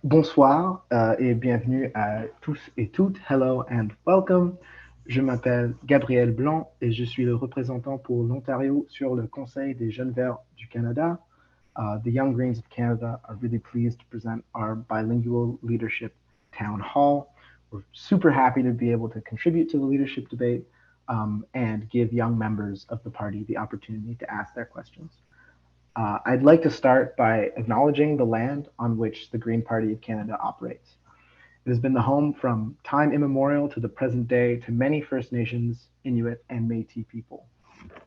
Bonsoir et bienvenue à tous et toutes. Hello and welcome. Je m'appelle Gabriel Blanc et je suis le représentant pour l'Ontario sur le Conseil des Jeunes Verts du Canada. The Young Greens of Canada are really pleased to present our bilingual leadership town hall. We're super happy to be able to contribute to the leadership debate and give young members of the party the opportunity to ask their questions. I'd like to start by acknowledging the land on which the Green Party of Canada operates. It has been the home from time immemorial to the present day to many First Nations, Inuit, and Métis people.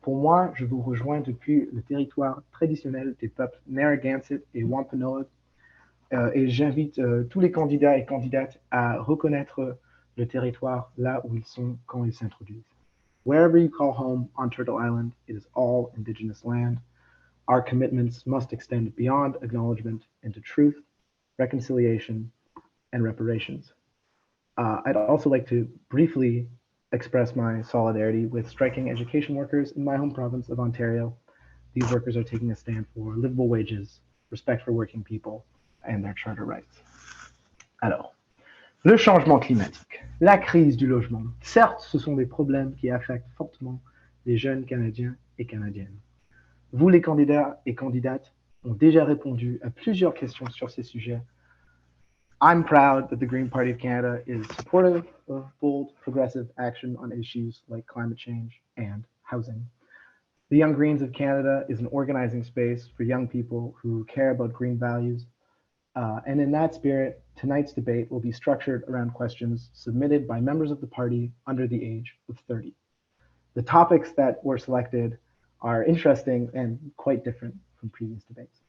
Pour moi, je vous rejoins depuis le territoire traditionnel des peuples Narragansett et Wampanoag et j'invite tous les candidats et candidates à reconnaître le territoire là où ils sont quand ils s'introduisent. Wherever you call home on Turtle Island, it is all Indigenous land. Our commitments must extend beyond acknowledgement into truth, reconciliation, and reparations. I'd also like to briefly express my solidarity with striking education workers in my home province of Ontario. These workers are taking a stand for livable wages, respect for working people, and their charter rights. Alors, le changement climatique, la crise du logement, certes, ce sont des problèmes qui affectent fortement les jeunes Canadiens et Canadiennes. Vous, les candidats et candidates, ont déjà répondu à plusieurs questions sur ces sujets. I'm proud that the Green Party of Canada is supportive of bold, progressive action on issues like climate change and housing. The Young Greens of Canada is an organizing space for young people who care about green values. And in that spirit, tonight's debate will be structured around questions submitted by members of the party under the age of 30. The topics that were selected are interesting and quite different from previous debates.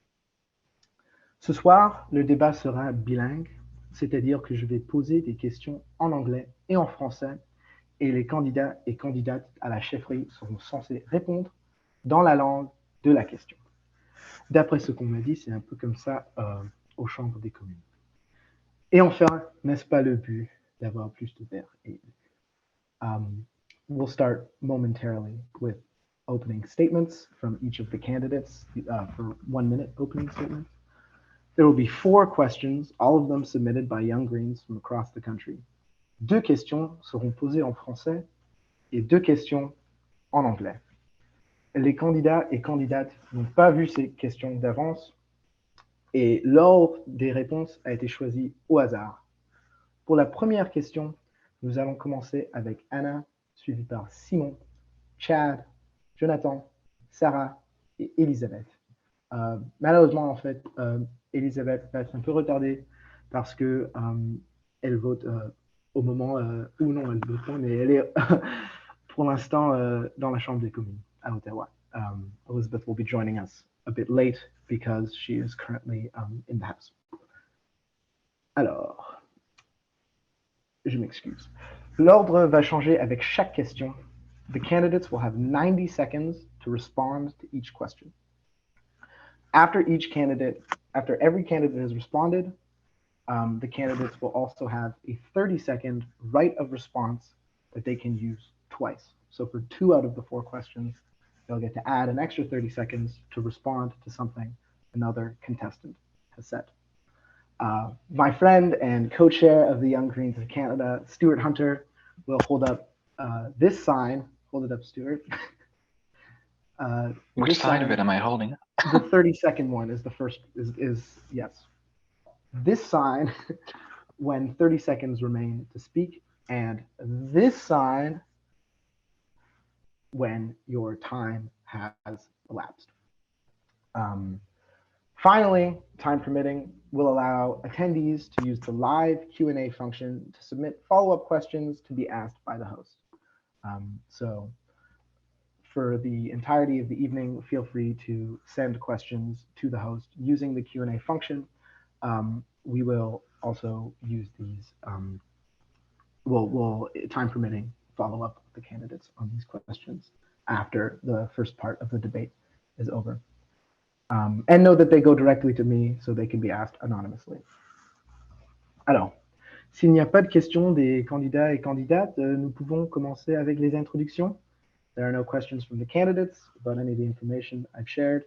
Ce soir, le débat sera bilingue, c'est-à-dire que je vais poser des questions en anglais et en français, et les candidats et candidates à la chefferie seront censés répondre dans la langue de la question. D'après ce qu'on m'a dit, c'est un peu comme ça aux chambres des communes. Et enfin, n'est-ce pas le but d'avoir plus de verts et we'll start momentarily with opening statements from each of the candidates for 1 minute opening statements. There will be 4 questions, all of them submitted by Young Greens from across the country. 2 questions seront posées en français et 2 questions en anglais. Les candidats et candidates n'ont pas vu ces questions d'avance et l'ordre des réponses a été choisi au hasard. Pour la première question, nous allons commencer avec Anna, suivie par Simon, Chad, Jonathan, Sarah et Elisabeth. Malheureusement, en fait, Elisabeth va être un peu retardée parce que elle vote au moment où non, elle vote pas, mais elle est pour l'instant dans la Chambre des communes à Ottawa. Elizabeth will be joining us a bit late because she is currently in the House. Alors, je m'excuse. L'ordre va changer avec chaque question. The candidates will have 90 seconds to respond to each question. After every candidate has responded, the candidates will also have a 30-second right of response that they can use twice. So for 2 out of the 4 questions, they'll get to add an extra 30 seconds to respond to something another contestant has said. My friend and co-chair of the Young Greens of Canada, Stuart Hunter, will hold up this sign. Hold it up, Stuart. Which side of it am I holding? The 30-second one is the first, yes. This sign when 30 seconds remain to speak, and this sign when your time has elapsed. Finally, time permitting, we'll allow attendees to use the live Q&A function to submit follow-up questions to be asked by the host. So for the entirety of the evening, feel free to send questions to the host using the Q&A function. We will also use these, we'll time permitting, follow up with the candidates on these questions after the first part of the debate is over. And know that they go directly to me so they can be asked anonymously. Alors, s'il n'y a pas de questions des candidats et candidates, nous pouvons commencer avec les introductions. There are no questions from the candidates about any of the information I've shared.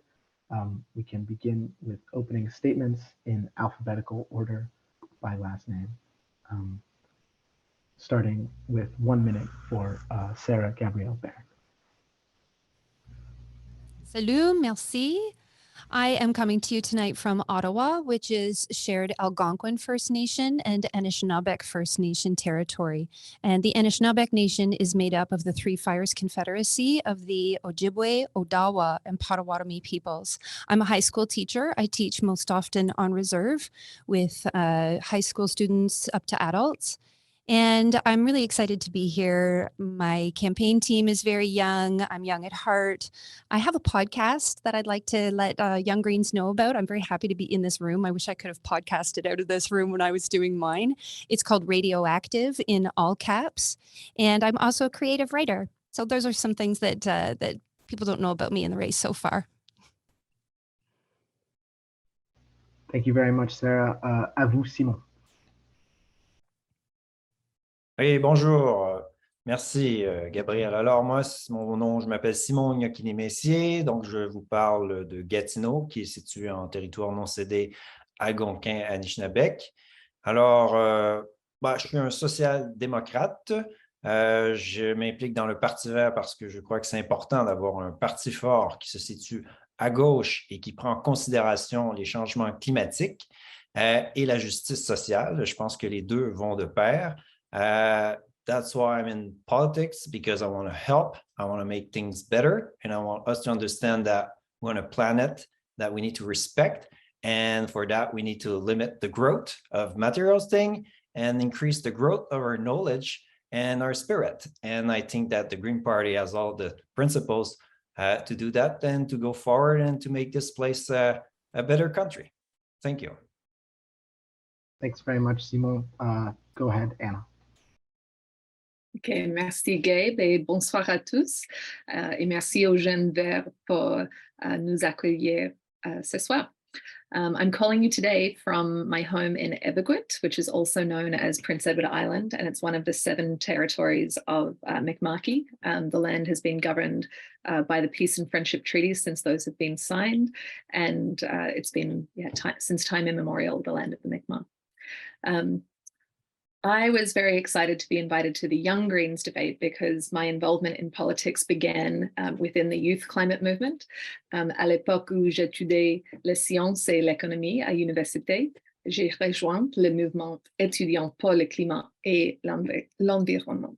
We can begin with opening statements in alphabetical order. by last name. Starting with 1 minute for Sarah Gabrielle Berg. Salut, merci. I am coming to you tonight from Ottawa, which is shared Algonquin First Nation and Anishinaabeg First Nation territory. And the Anishinaabeg Nation is made up of the Three Fires Confederacy of the Ojibwe, Odawa, and Potawatomi peoples. I'm a high school teacher. I teach most often on reserve with high school students up to adults. And I'm really excited to be here. My campaign team is very young. I'm young at heart. I have a podcast that I'd like to let Young Greens know about. I'm very happy to be in this room. I wish I could have podcasted out of this room when I was doing mine. It's called Radioactive in all caps. And I'm also a creative writer. So those are some things that that people don't know about me in the race so far. Thank you very much, Sarah. À vous, Simon. Oui, bonjour. Merci, Gabriel. Alors, moi, mon nom, je m'appelle Simon Gnocchini-Messier, donc je vous parle de Gatineau, qui est situé en territoire non cédé algonquin-anishinaabe. Alors, je suis un social-démocrate. Je m'implique dans le Parti vert parce que je crois que c'est important d'avoir un parti fort qui se situe à gauche et qui prend en considération les changements climatiques et la justice sociale. Je pense que les deux vont de pair. That's why I'm in politics, because I want to help, I want to make things better, and I want us to understand that we're on a planet that we need to respect, and for that we need to limit the growth of materials thing and increase the growth of our knowledge and our spirit. And I think that the Green Party has all the principles to do that and to go forward and to make this place a better country. Thank you. Thanks very much, Simon. Go ahead, Anna. OK, merci Gabe et bonsoir à tous. Et merci aux Jeunes Verts pour nous accueillir ce soir. I'm calling you today from my home in Ebbsfleet, which is also known as Prince Edward Island, and it's one of the 7 territories of Mi'kma'ki. The land has been governed by the Peace and Friendship Treaties since those have been signed, and it's been since time immemorial the land of the Mi'kmaq. I was very excited to be invited to the Young Greens debate because my involvement in politics began within the youth climate movement. À l'époque où j'étudiais les sciences et l'économie à l'université, j'ai rejoint le mouvement étudiant pour le climat et l'environnement.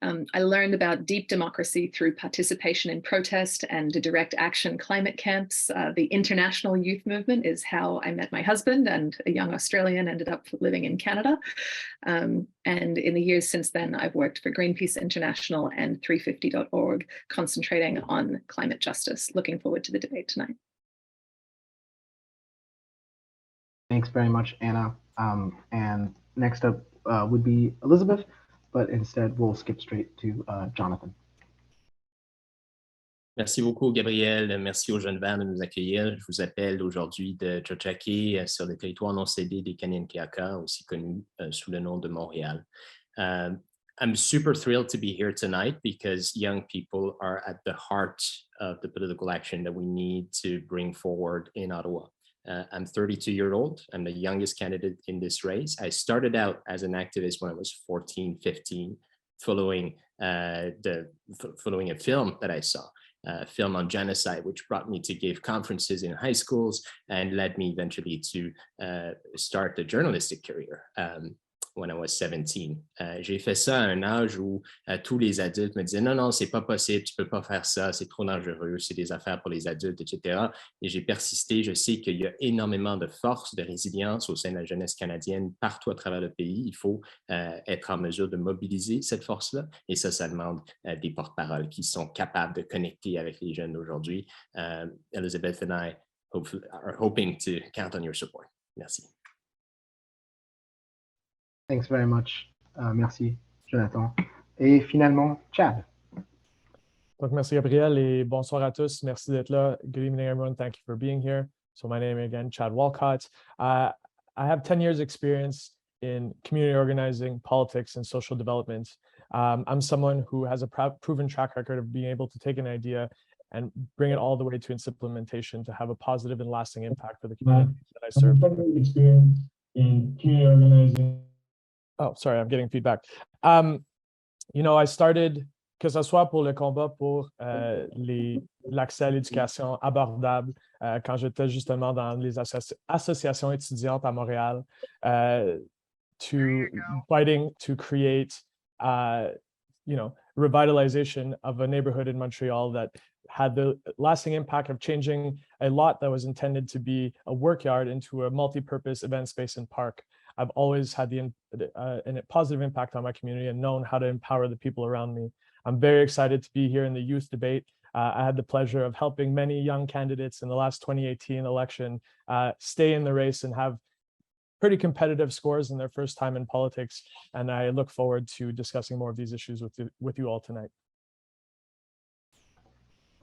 I learned about deep democracy through participation in protest and direct action climate camps. The international youth movement is how I met my husband, and a young Australian ended up living in Canada. And in the years since then, I've worked for Greenpeace International and 350.org, concentrating on climate justice. Looking forward to the debate tonight. Thanks very much, Anna. And next up would be Elizabeth, but instead we'll skip straight to Jonathan. Merci beaucoup, Gabriel. Merci aux Jeunes Verts de nous accueillir. Je vous appelle aujourd'hui de Tiohtià:ke, sur le territoire non cédé des Kanien'kehá:ka, aussi connu sous le nom de Montréal. I'm super thrilled to be here tonight because young people are at the heart of the political action that we need to bring forward in Ottawa. I'm 32 years old. I'm the youngest candidate in this race. I started out as an activist when I was 14, 15, following a film that I saw, a film on genocide, which brought me to give conferences in high schools and led me eventually to start a journalistic career. When I was 17. J'ai fait ça à un âge où tous les adultes me disaient non, c'est pas possible, tu peux pas faire ça, c'est trop dangereux, c'est des affaires pour les adultes, etc. Et j'ai persisté. Je sais qu'il y a énormément de force, de résilience au sein de la jeunesse canadienne partout à travers le pays. Il faut être en mesure de mobiliser cette force-là. Et ça demande des porte-paroles qui sont capables de connecter avec les jeunes d'aujourd'hui. Elizabeth and I are hoping to count on your support. Merci. Thanks very much. Merci, Jonathan. Et finalement, Chad. Donc, merci, Gabriel, et bonsoir à tous. Merci d'être là. Good evening, everyone. Thank you for being here. So my name again, Chad Walcott. I have 10 years experience in community organizing, politics, and social development. I'm someone who has a proven track record of being able to take an idea and bring it all the way to its implementation to have a positive and lasting impact for the communities that I serve. in community organizing. Oh, sorry, I'm getting feedback. You know, I started, que ce soit pour le combat pour l'accès à l'éducation abordable, quand j'étais justement dans les associations étudiantes à Montréal, to fighting to create, you know, revitalization of a neighborhood in Montreal that had the lasting impact of changing a lot that was intended to be a workyard into a multi-purpose event space and park. I've always had a positive impact on my community and known how to empower the people around me. I'm very excited to be here in the youth debate. I had the pleasure of helping many young candidates in the last 2018 election stay in the race and have pretty competitive scores in their first time in politics. And I look forward to discussing more of these issues with you all tonight.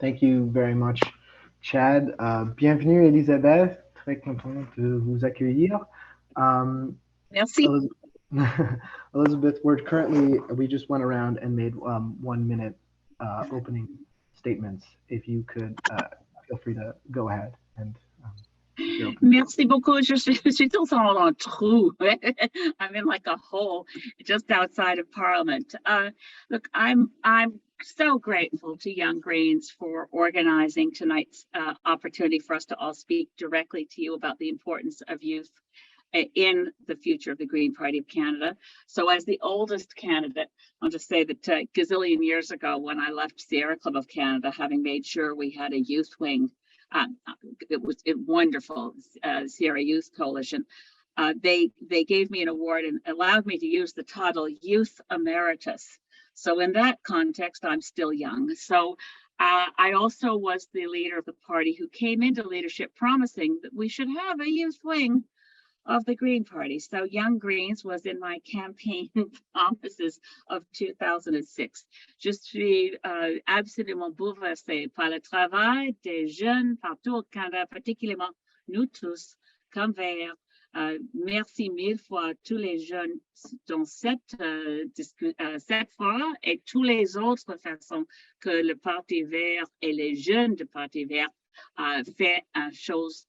Thank you very much, Chad. Bienvenue, Elisabeth. Très content de vous accueillir. Merci. Elizabeth, we just went around and made 1 minute opening statements. If you could feel free to go ahead and Merci beaucoup. Je suis dans un trou. I'm in like a hole just outside of Parliament. Look, I'm so grateful to Young Greens for organizing tonight's opportunity for us to all speak directly to you about the importance of youth in the future of the Green Party of Canada. So as the oldest candidate, I'll just say that a gazillion years ago when I left Sierra Club of Canada, having made sure we had a youth wing, it was wonderful, Sierra Youth Coalition. They gave me an award and allowed me to use the title Youth Emeritus. So in that context, I'm still young. So I also was the leader of the party who came into leadership promising that we should have a youth wing of the Green Party. So Young Greens was in my campaign promises of 2006. Je suis absolument bouleversée par le travail des jeunes partout au Canada, particulièrement nous tous, comme Verts. Merci mille fois à tous les jeunes dans cette fois et toutes les autres façons que le Parti Vert et les jeunes du Parti Vert fait une chose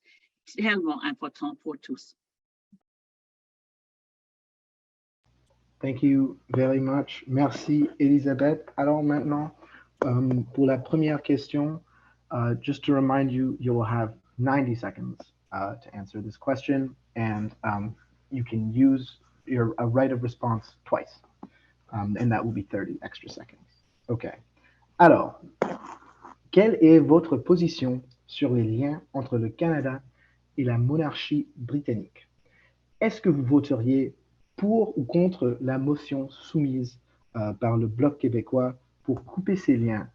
tellement importante pour tous. Thank you very much. Merci, Elisabeth. Alors maintenant, pour la première question, just to remind you, you will have 90 seconds to answer this question, and you can use your right of response twice, and that will be 30 extra seconds. Okay. Alors, quelle est votre position sur les liens entre le Canada et la monarchie britannique? Est-ce que vous voteriez pour ou contre la motion soumise par le Bloc québécois pour couper ces liens?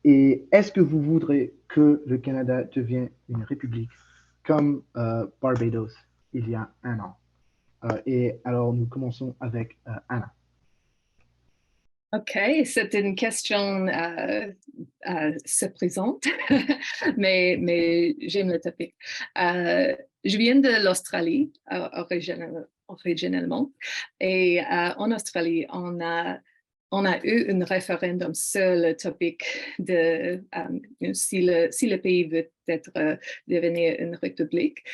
Et est-ce que vous voudrez que le Canada devienne une république comme Barbados il y a 1 an? Et alors, nous commençons avec Anna. OK, c'est une question surprenante, mais j'aime le topic. Je viens de l'Australie originellement, et en Australie, on a eu un référendum sur le topic de si le pays veut devenir une république,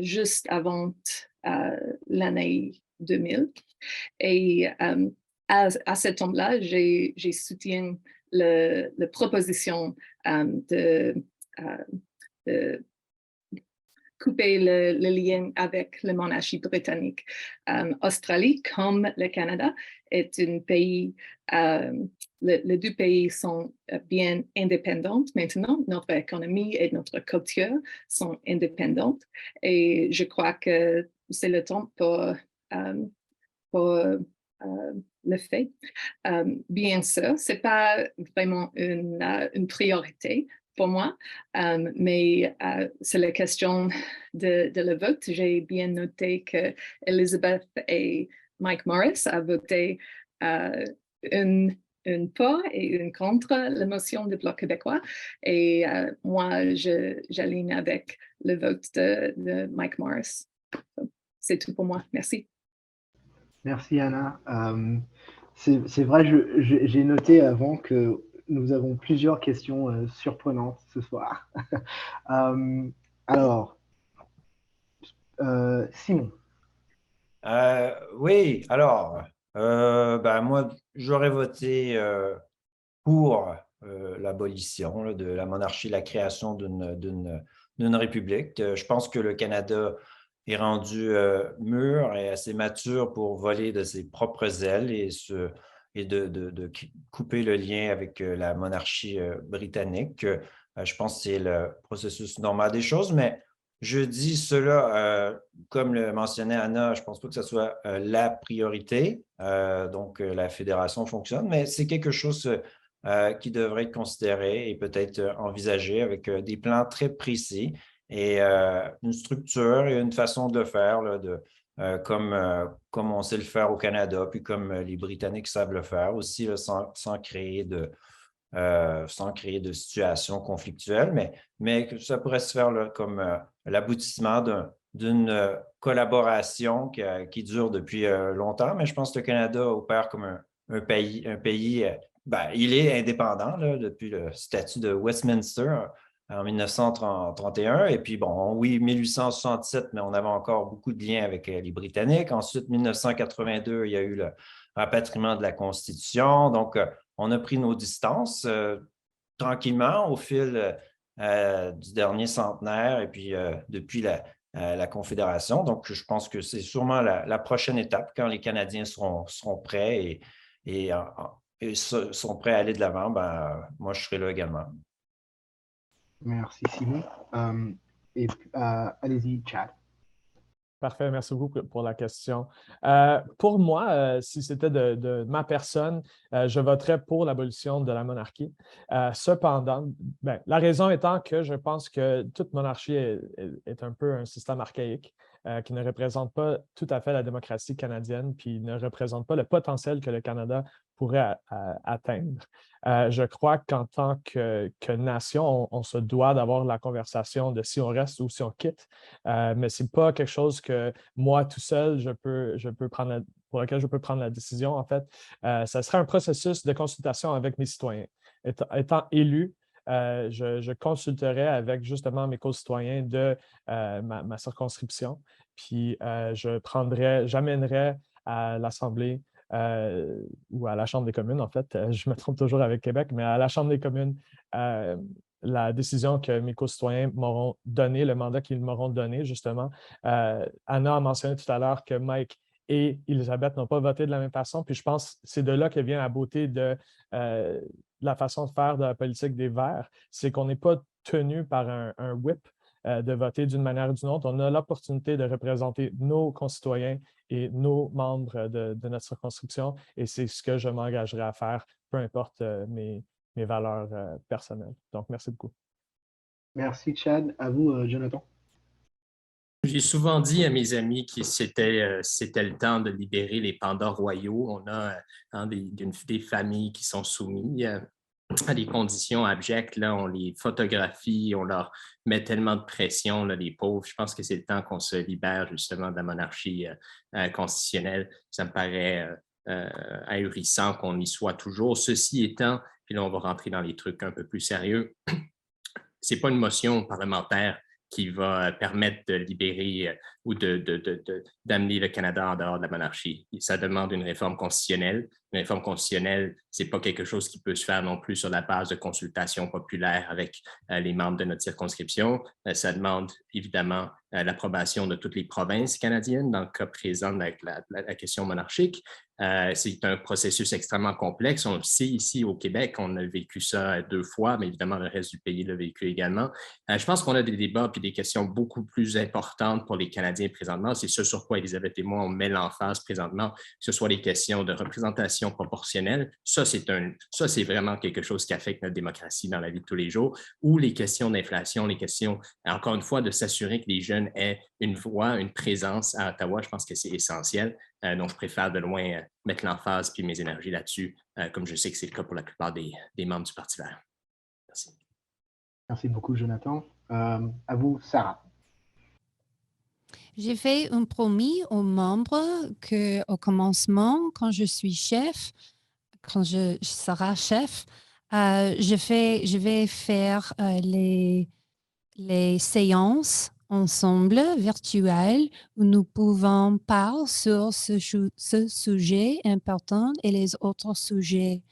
juste avant l'année 2000. Et à ce temps-là, j'ai soutenu la proposition de couper le lien avec la monarchie britannique. Australie, comme le Canada, est un pays, les deux pays sont bien indépendants maintenant. Notre économie et notre culture sont indépendantes. Et je crois que c'est le temps pour le fait. Bien sûr, ce n'est pas vraiment une priorité pour moi, mais c'est la question de le vote. J'ai bien noté que Elizabeth et Mike Morris a voté une pour et une contre la motion du Bloc québécois. Et moi, j'aligne avec le vote de Mike Morris. C'est tout pour moi. Merci. Merci Anna. C'est vrai, j'ai noté avant que nous avons plusieurs questions surprenantes ce soir. Alors, Simon. Oui, alors, moi, j'aurais voté pour l'abolition là, de la monarchie, la création d'une république. Je pense que le Canada est rendu mûr et assez mature pour voler de ses propres ailes et de couper le lien avec la monarchie britannique. Je pense que c'est le processus normal des choses, mais je dis cela, comme le mentionnait Anna, je ne pense pas que ce soit la priorité. Donc, la fédération fonctionne, mais c'est quelque chose qui devrait être considéré et peut-être envisagé avec des plans très précis et une structure et une façon de le faire là, comme on sait le faire au Canada, puis comme les Britanniques savent le faire aussi, là, sans créer de situation conflictuelle, mais que ça pourrait se faire là, comme l'aboutissement d'une collaboration qui dure depuis longtemps. Mais je pense que le Canada opère comme un pays il est indépendant là, depuis le statut de Westminster en 1931. Et puis, bon, oui, 1867, mais on avait encore beaucoup de liens avec les Britanniques. Ensuite, 1982, il y a eu le rapatriement de la Constitution. Donc, on a pris nos distances tranquillement au fil du dernier centenaire et puis depuis la Confédération. Donc, je pense que c'est sûrement la prochaine étape quand les Canadiens seront prêts et sont prêts à aller de l'avant. Moi, je serai là également. Merci, Simon. Allez-y, Chad. Parfait, merci beaucoup pour la question. Pour moi, si c'était de ma personne, je voterais pour l'abolition de la monarchie. Cependant, la raison étant que je pense que toute monarchie est un peu un système archaïque qui ne représente pas tout à fait la démocratie canadienne, puis ne représente pas le potentiel que le Canada pourrait atteindre. Je crois qu'en tant que nation, on se doit d'avoir la conversation de si on reste ou si on quitte, mais ce n'est pas quelque chose que moi, tout seul, pour lequel je peux prendre la décision. En fait, ça serait un processus de consultation avec mes citoyens. Étant élu, je consulterai avec justement mes concitoyens de ma circonscription, puis j'amènerai à l'Assemblée ou à la Chambre des communes, en fait. Je me trompe toujours avec Québec, mais à la Chambre des communes, la décision que mes concitoyens m'auront donnée, le mandat qu'ils m'auront donné, justement. Anna a mentionné tout à l'heure que Mike et Elisabeth n'ont pas voté de la même façon, puis je pense que c'est de là que vient la beauté de la façon de faire de la politique des Verts, c'est qu'on n'est pas tenu par un whip de voter d'une manière ou d'une autre. On a l'opportunité de représenter nos concitoyens et nos membres de notre circonscription, et c'est ce que je m'engagerai à faire, peu importe mes valeurs personnelles. Donc, merci beaucoup. Merci, Chad. À vous, Jonathan. J'ai souvent dit à mes amis que c'était le temps de libérer les pandas royaux. On a des familles qui sont soumises à des conditions abjectes. Là, on les photographie, on leur met tellement de pression, là, les pauvres. Je pense que c'est le temps qu'on se libère justement de la monarchie constitutionnelle. Ça me paraît ahurissant qu'on y soit toujours. Ceci étant, puis là, on va rentrer dans les trucs un peu plus sérieux. Ce n'est pas une motion parlementaire qui va permettre de libérer ou d'amener le Canada en dehors de la monarchie. Ça demande une réforme constitutionnelle. Une réforme constitutionnelle, ce n'est pas quelque chose qui peut se faire non plus sur la base de consultations populaires avec les membres de notre circonscription. Ça demande évidemment l'approbation de toutes les provinces canadiennes dans le cas présent avec la question monarchique. C'est un processus extrêmement complexe. On le sait ici au Québec, on a vécu ça 2 fois, mais évidemment, le reste du pays l'a vécu également. Je pense qu'on a des débats et des questions beaucoup plus importantes pour les Canadiens présentement. C'est ce sur quoi Elisabeth et moi, on met l'emphase présentement, que ce soit les questions de représentation proportionnelle. Ça, c'est vraiment quelque chose qui affecte notre démocratie dans la vie de tous les jours, ou les questions d'inflation, les questions, encore une fois, de s'assurer que les jeunes aient une voix, une présence à Ottawa. Je pense que c'est essentiel. Donc, je préfère de loin mettre l'emphase puis mes énergies là-dessus, comme je sais que c'est le cas pour la plupart des membres du Parti vert. Merci. Merci beaucoup, Jonathan. À vous, Sarah. J'ai fait un promis aux membres qu'au commencement, quand je suis chef, quand je serai chef, je vais faire les séances ensemble virtuel où nous pouvons parler sur ce sujet important et les autres sujets.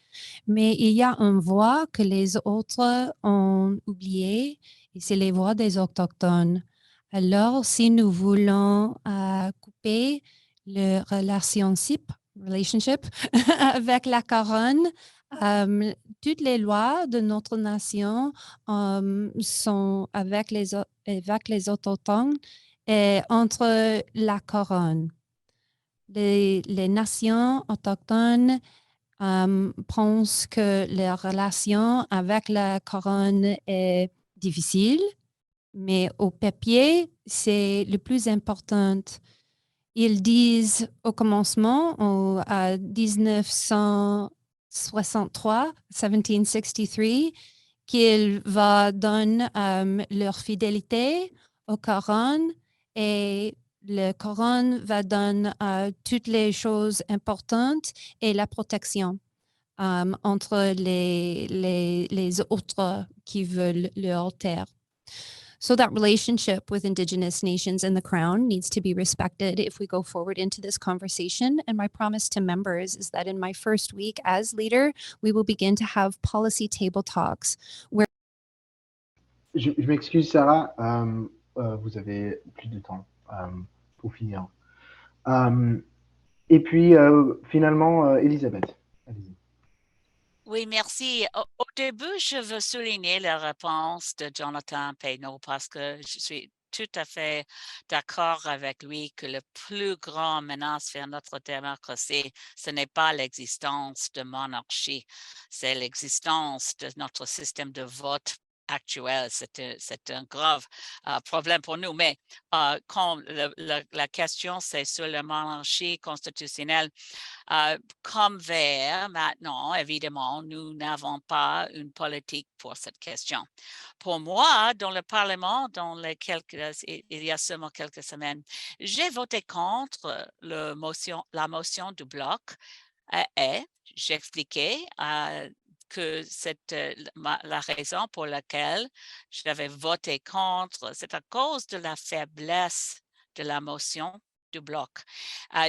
Mais il y a une voix que les autres ont oubliée et c'est les voix des autochtones. Alors, si nous voulons couper le relationship avec la couronne, toutes les lois de notre nation sont avec les autochtones et entre la couronne. Les nations autochtones pensent que leur relation avec la couronne est difficile, mais au papier, c'est le plus important. Ils disent au commencement, à 1763, qu'ils vont donner leur fidélité au couronne et le couronne va donner toutes les choses importantes et la protection entre les autres qui veulent leur terre. So that relationship with Indigenous nations and the Crown needs to be respected if we go forward into this conversation. And my promise to members is that in my first week as leader, we will begin to have policy table talks where... Je m'excuse, Sarah, vous avez plus de temps pour finir. Et puis, finalement, Elisabeth, allez-y. Oui, merci. Au début, je veux souligner la réponse de Jonathan Payneau parce que je suis tout à fait d'accord avec lui que le plus grand menace vers notre démocratie, ce n'est pas l'existence de monarchie, c'est l'existence de notre système de vote actuel. C'est un grave problème pour nous. Mais quand la question, c'est sur la monarchie constitutionnelle, comme Verts, maintenant, évidemment, nous n'avons pas une politique pour cette question. Pour moi, dans le Parlement, il y a seulement quelques semaines, j'ai voté contre la motion du Bloc et j'expliquais que la raison pour laquelle j'avais voté contre, c'est à cause de la faiblesse de la motion du Bloc.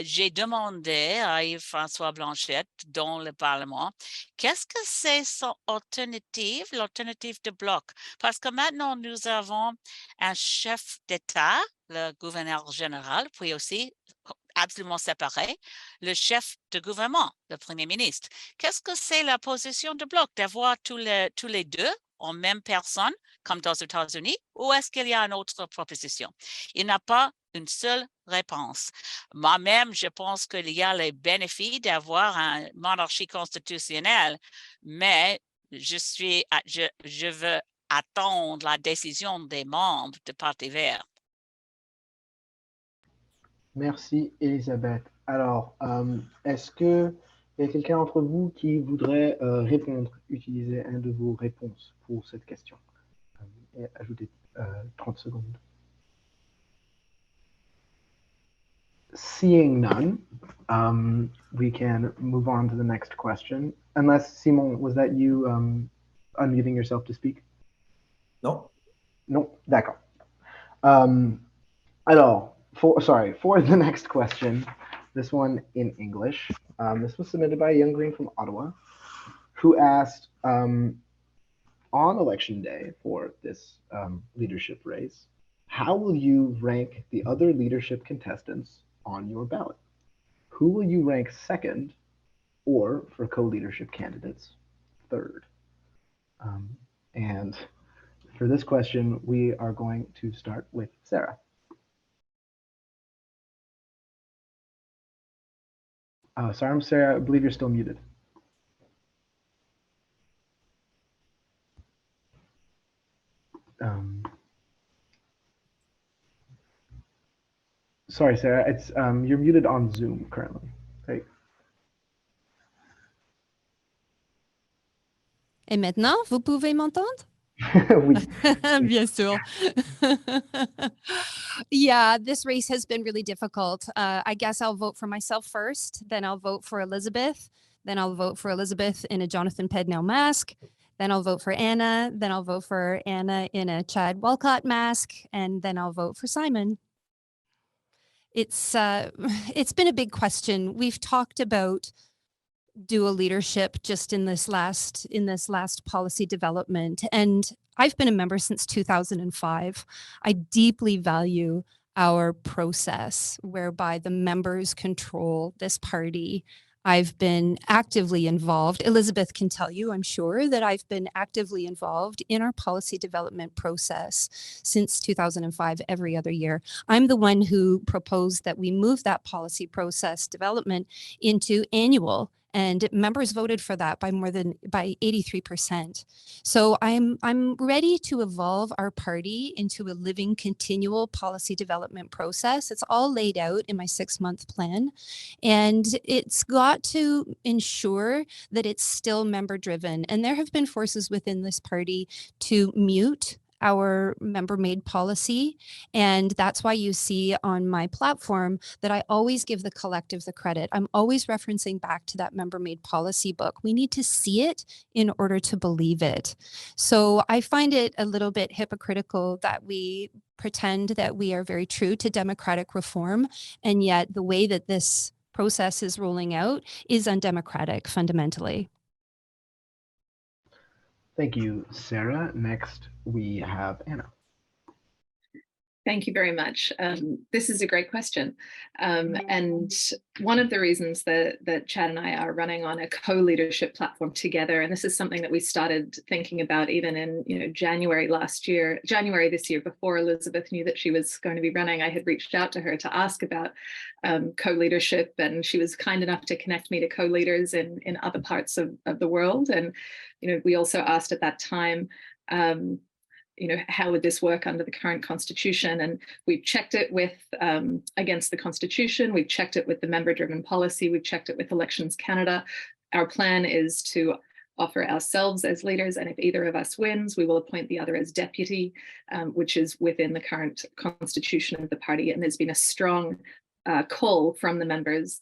J'ai demandé à Yves-François Blanchette dans le Parlement, qu'est-ce que c'est son alternative, l'alternative du Bloc? Parce que maintenant, nous avons un chef d'État, le gouverneur général, puis aussi absolument séparé, le chef de gouvernement, le premier ministre. Qu'est-ce que c'est la position du Bloc? D'avoir tous les deux en même personne, comme aux États-Unis, ou est-ce qu'il y a une autre proposition? Il n'y a pas une seule réponse. Moi-même, je pense qu'il y a les bénéfices d'avoir une monarchie constitutionnelle, mais je veux attendre la décision des membres du Parti vert. Merci, Elisabeth. Alors, est-ce qu'il y a quelqu'un d'entre vous qui voudrait répondre, utiliser un de vos réponses pour cette question et ajouter 30 secondes? Seeing none, we can move on to the next question. Unless, Simon, was that you unmuting yourself to speak? Non. Non, d'accord. Alors, for the next question, this one in English. This was submitted by a young green from Ottawa who asked, on election day for this leadership race, how will you rank the other leadership contestants on your ballot? Who will you rank second, or for co-leadership candidates, third? And for this question, we are going to start with Sarah. Sorry, Sarah, I believe you're still muted. Sorry, Sarah, it's you're muted on Zoom currently. Right? Et maintenant, vous pouvez m'entendre? Oui. Bien sûr. Yeah, this race has been really difficult. I guess I'll vote for myself first, then I'll vote for Elizabeth, then I'll vote for Elizabeth in a Jonathan Pednell mask, then I'll vote for Anna, then I'll vote for Anna in a Chad Walcott mask, and then I'll vote for Simon. It's been a big question. We've talked about dual leadership just in this last policy development, and I've been a member since 2005. I deeply value our process whereby the members control this party. I've been actively involved. Elizabeth can tell you, I'm sure, that I've been actively involved in our policy development process since 2005, every other year. I'm the one who proposed that we move that policy process development into annual, and members voted for that by 83%. So I'm ready to evolve our party into a living, continual policy development process. It's all laid out in my 6-month plan, and it's got to ensure that it's still member driven. And there have been forces within this party to mute our member-made policy. And that's why you see on my platform that I always give the collective the credit. I'm always referencing back to that member-made policy book. We need to see it in order to believe it. So I find it a little bit hypocritical that we pretend that we are very true to democratic reform, and yet the way that this process is rolling out is undemocratic fundamentally. Thank you, Sarah. Next, we have Anna. Thank you very much. This is a great question. And one of the reasons that Chad and I are running on a co-leadership platform together, and this is something that we started thinking about even in January this year, before Elizabeth knew that she was going to be running. I had reached out to her to ask about co-leadership, and she was kind enough to connect me to co-leaders in other parts of the world. And we also asked at that time, how would this work under the current constitution? And we've checked it with against the constitution. We've checked it with the member-driven policy. We've checked it with Elections Canada. Our plan is to offer ourselves as leaders, and if either of us wins, we will appoint the other as deputy, which is within the current constitution of the party. And there's been a strong call from the members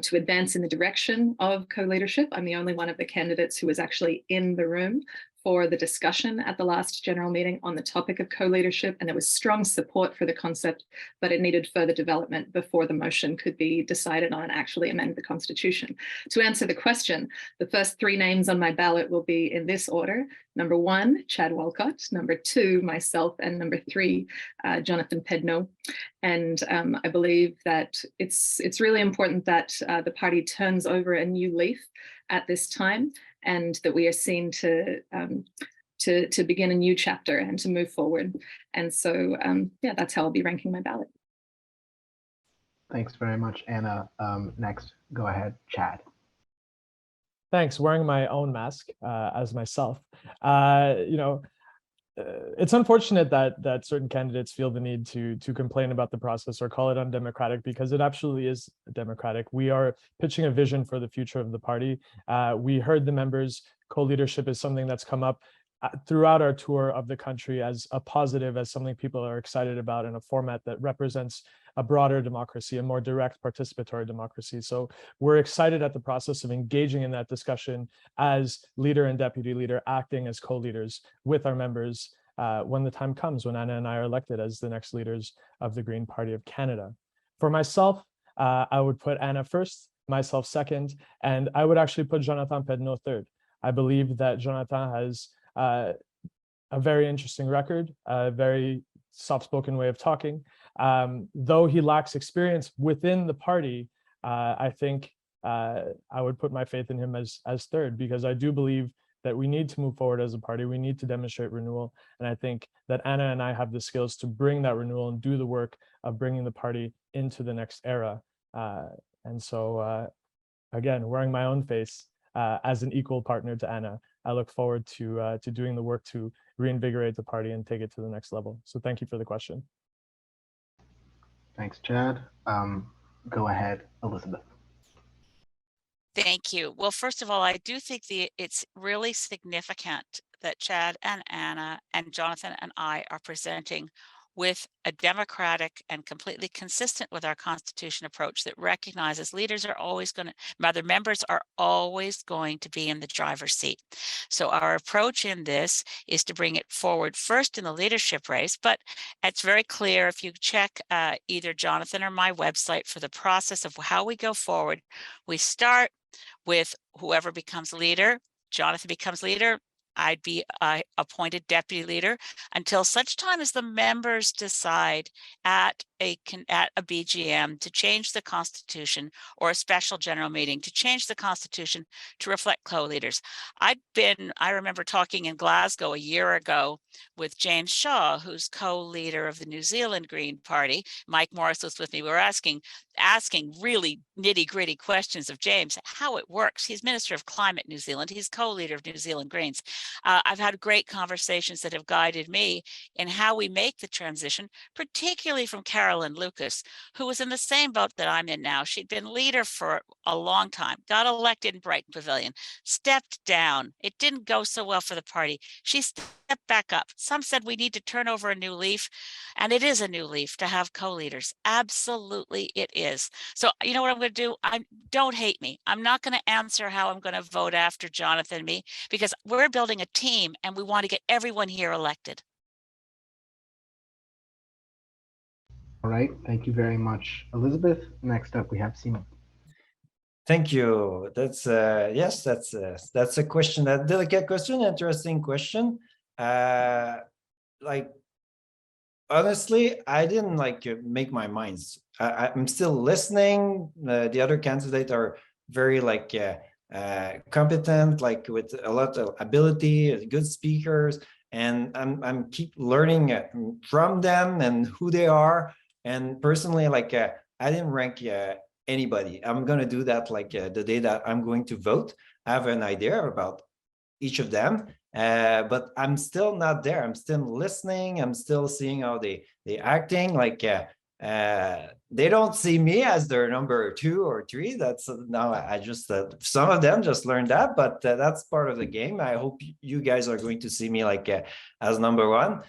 to advance in the direction of co-leadership. I'm the only one of the candidates who was actually in the room for the discussion at the last general meeting on the topic of co-leadership, and there was strong support for the concept, but it needed further development before the motion could be decided on and actually amend the constitution. To answer the question, the first 3 names on my ballot will be in this order. Number 1, Chad Walcott. Number 2, myself. And number 3, Jonathan Pedneau. And I believe that it's really important that the party turns over a new leaf at this time, and that we are seen to begin a new chapter and to move forward. And so, that's how I'll be ranking my ballot. Thanks very much, Anna. Next, go ahead, Chad. Thanks. Wearing my own mask as myself. It's unfortunate that certain candidates feel the need to complain about the process or call it undemocratic, because it absolutely is democratic. We are pitching a vision for the future of the party. We heard the members, co-leadership is something that's come up throughout our tour of the country as a positive, as something people are excited about, in a format that represents a broader democracy, a more direct participatory democracy. So we're excited at the process of engaging in that discussion as leader and deputy leader, acting as co-leaders with our members when the time comes, when Anna and I are elected as the next leaders of the Green Party of Canada. For myself, I would put Anna first, myself second, and I would actually put Jonathan Pedneau third. I believe that Jonathan has a very interesting record, a very soft-spoken way of talking. Though he lacks experience within the party, I think I would put my faith in him as third, because I do believe that we need to move forward as a party. We need to demonstrate renewal. And I think that Anna and I have the skills to bring that renewal and do the work of bringing the party into the next era. And so, again, wearing my own face as an equal partner to Anna, I look forward to doing the work to reinvigorate the party and take it to the next level. So thank you for the question. Thanks, Chad. Go ahead, Elizabeth. Thank you. Well, first of all, I do think it's really significant that Chad and Anna and Jonathan and I are presenting with a democratic and completely consistent with our Constitution approach that recognizes members are always going to be in the driver's seat. So our approach in this is to bring it forward first in the leadership race, but it's very clear if you check either Jonathan or my website for the process of how we go forward. We start with whoever becomes leader. Jonathan becomes leader. I'd be appointed deputy leader until such time as the members decide at a BGM to change the Constitution, or a special general meeting to change the Constitution to reflect co-leaders. I remember talking in Glasgow a year ago with James Shaw, who's co-leader of the New Zealand Green Party. Mike Morris was with me. We were asking really nitty-gritty questions of James, how it works. He's Minister of Climate New Zealand. He's co-leader of New Zealand Greens. I've had great conversations that have guided me in how we make the transition, particularly from Carolyn Lucas, who was in the same boat that I'm in now. She'd been leader for a long time, got elected in Brighton Pavilion, stepped down. It didn't go so well for the party. She stepped back up. Some said we need to turn over a new leaf, and it is a new leaf to have co-leaders. Absolutely it is. So you know what I'm going to do? Don't hate me. I'm not going to answer how I'm going to vote after Jonathan and me, because we're building a team and we want to get everyone here elected. All right, thank you very much, Elizabeth. Next up, we have Simon. Thank you. That's yes, that's a question, a delicate question, interesting question. Like, honestly, I didn't make my minds. I'm still listening. The other candidates are very competent, with a lot of ability, good speakers, and I'm keep learning from them and who they are. And personally, I didn't rank anybody. I'm gonna do that the day that I'm going to vote. I have an idea about each of them, but I'm still not there. I'm still listening. I'm still seeing how they acting. They don't see me as their number 2 or 3. That's now I just some of them just learned that, but that's part of the game. I hope you guys are going to see me as number 1.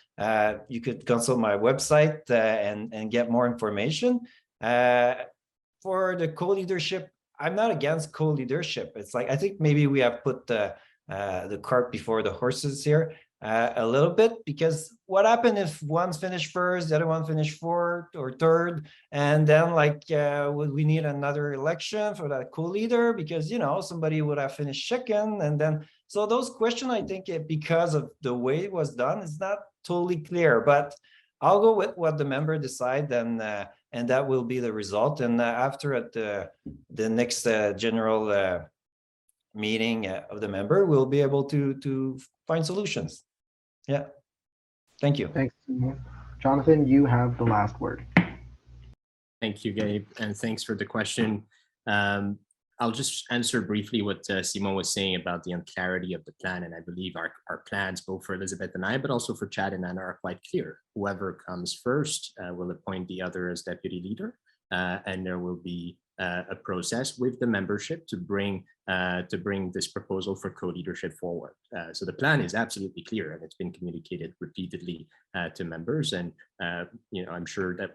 You could consult my website and get more information. For the co-leadership, I'm not against co-leadership. It's I think maybe we have put the cart before the horses here a little bit, because what happened if one's finished first, the other one finished 4th or 3rd, and then would we need another election for that co-leader because somebody would have finished second, and then so those questions, I think because of the way it was done, it's not totally clear, but I'll go with what the member decide, and that will be the result. And after at the next general meeting of the member, we'll be able to find solutions. Yeah, thank you. Thanks, Jonathan. You have the last word. Thank you, Gabe, and thanks for the question. I'll just answer briefly what Simon was saying about the unclarity of the plan, and I believe our plans, both for Elizabeth and I, but also for Chad and Anna, are quite clear. Whoever comes first will appoint the other as deputy leader, and there will be a process with the membership to bring this proposal for co-leadership forward. So the plan is absolutely clear, and it's been communicated repeatedly to members. And I'm sure that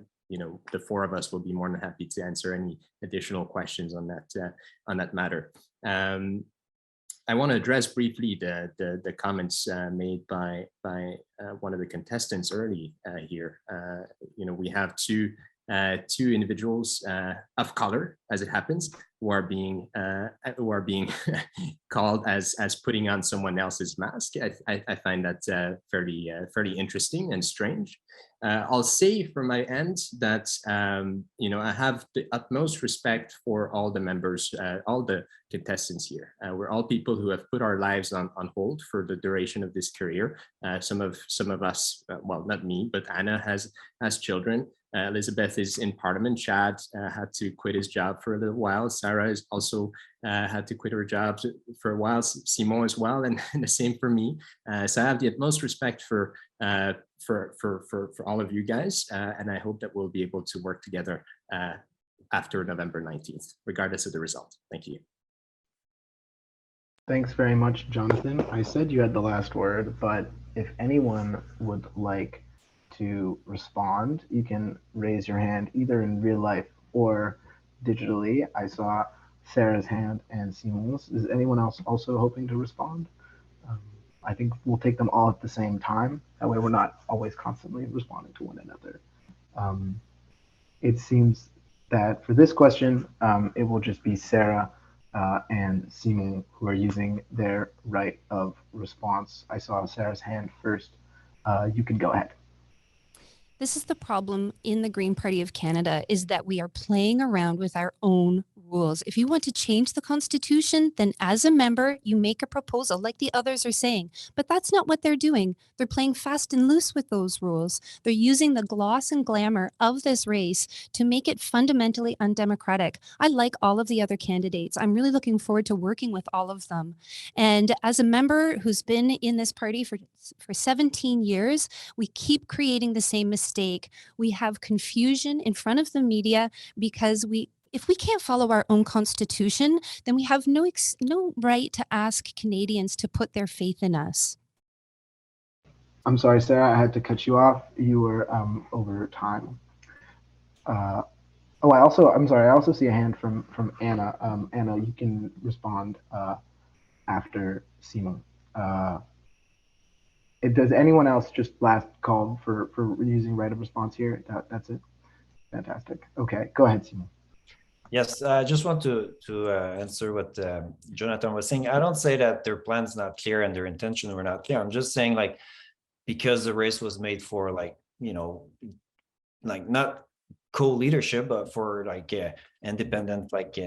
the 4 of us will be more than happy to answer any additional questions on that matter. I want to address briefly the comments made by one of the contestants early here. We have two individuals of color, as it happens, who are being called as putting on someone else's mask. I find that fairly interesting and strange. I'll say from my end that I have the utmost respect for all the members, all the contestants here. We're all people who have put our lives on hold for the duration of this career. Some of us, well, not me, but Anna has children. Elizabeth is in Parliament. Chad had to quit his job for a little while. Sarah has also had to quit her job for a while. Simon as well, and the same for me. So I have the utmost respect for all of you guys, and I hope that we'll be able to work together after November 19th, regardless of the result. Thank you. Thanks very much, Jonathan. I said you had the last word, but if anyone would like to respond, you can raise your hand either in real life or digitally. I saw Sarah's hand and Simon's. Is anyone else also hoping to respond? I think we'll take them all at the same time. That way we're not always constantly responding to one another. It seems that for this question, it will just be Sarah and Simon who are using their right of response. I saw Sarah's hand first. You can go ahead. This is the problem in the Green Party of Canada, is that we are playing around with our own rules. If you want to change the Constitution, then as a member, you make a proposal like the others are saying. But that's not what they're doing. They're playing fast and loose with those rules. They're using the gloss and glamour of this race to make it fundamentally undemocratic. I like all of the other candidates. I'm really looking forward to working with all of them. And as a member who's been in this party for 17 years, we keep creating the same mistake. We have confusion in front of the media because if we can't follow our own constitution, then we have no right to ask Canadians to put their faith in us. I'm sorry, Sarah, I had to cut you off. You were over time. I'm sorry, I also see a hand from Anna. Anna, you can respond after Simon. Does anyone else just last call for using right of response here? That's it? Fantastic. Okay, go ahead, Simon. Yes, I just want to answer what Jonathan was saying. I don't say that their plan's not clear and their intention were not clear. I'm just saying, like, because the race was made for, like, you know, like not co-leadership, but for like independent, like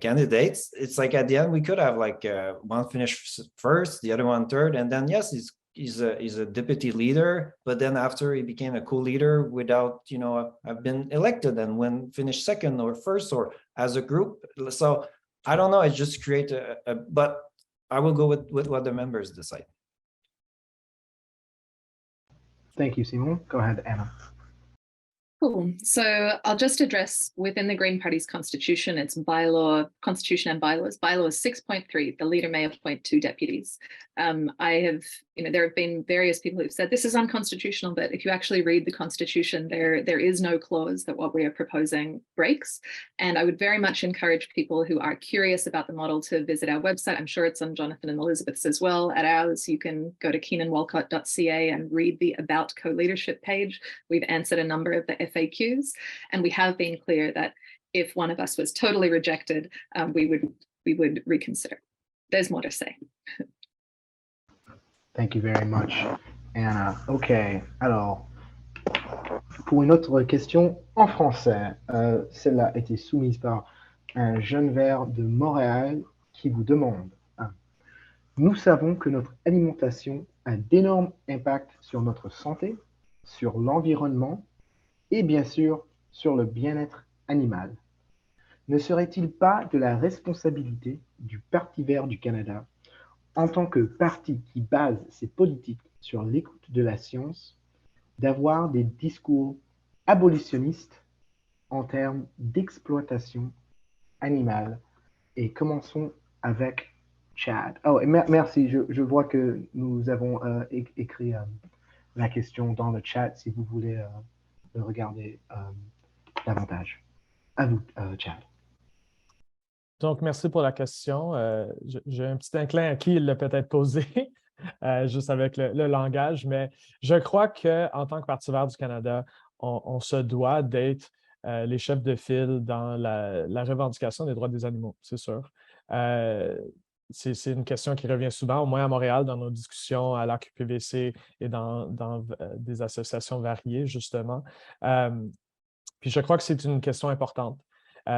candidates. It's like at the end we could have like one finish first, the other one third, and then yes, he's a deputy leader, but then after he became a co-leader without, you know, have been elected and when finished second or first or as a group. So I don't know, it just create but I will go with what the members decide. Thank you, Simon. Go ahead, Anna. Cool. So I'll just address within the Green Party's constitution, its bylaw, constitution and bylaws. Bylaw 6.3, the leader may appoint 2 deputies. There have been various people who've said this is unconstitutional, but if you actually read the constitution, there is no clause that what we are proposing breaks. And I would very much encourage people who are curious about the model to visit our website. I'm sure it's on Jonathan and Elizabeth's as well. At ours, you can go to keenanwalcott.ca and read the About Co-Leadership page. We've answered a number of the FAQs, and we have been clear that if one of us was totally rejected, we would reconsider. There's more to say. Thank you very much, Anna. OK, alors, pour une autre question en français, celle-là a été soumise par un jeune vert de Montréal qui vous demande nous savons que notre alimentation a d'énormes impacts sur notre santé, sur l'environnement et bien sûr sur le bien-être animal. Ne serait-il pas de la responsabilité du Parti vert du Canada, en tant que parti qui base ses politiques sur l'écoute de la science, d'avoir des discours abolitionnistes en termes d'exploitation animale? Et commençons avec Chad. Oh, merci, je vois que nous avons écrit la question dans le chat si vous voulez le regarder davantage. À vous, Chad. Donc, merci pour la question. J'ai un petit inclin à qui il l'a peut-être posé, juste avec le langage, mais je crois qu'en tant que Parti vert du Canada, on se doit d'être les chefs de file dans la revendication des droits des animaux, c'est sûr. C'est une question qui revient souvent, au moins à Montréal, dans nos discussions à l'AQPVC et dans des associations variées, justement. Puis je crois que c'est une question importante.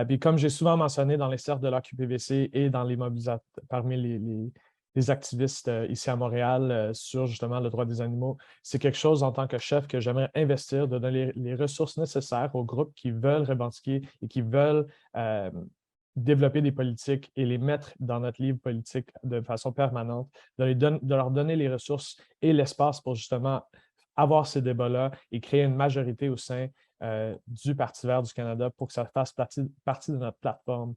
Puis comme j'ai souvent mentionné dans les cercles de l'AQPVC et dans les mobilisateurs, parmi les activistes ici à Montréal sur justement le droit des animaux, c'est quelque chose en tant que chef que j'aimerais investir, de donner les ressources nécessaires aux groupes qui veulent revendiquer et qui veulent développer des politiques et les mettre dans notre livre politique de façon permanente, de leur donner les ressources et l'espace pour justement avoir ces débats-là et créer une majorité au sein du Parti vert du Canada pour que ça fasse partie de notre plateforme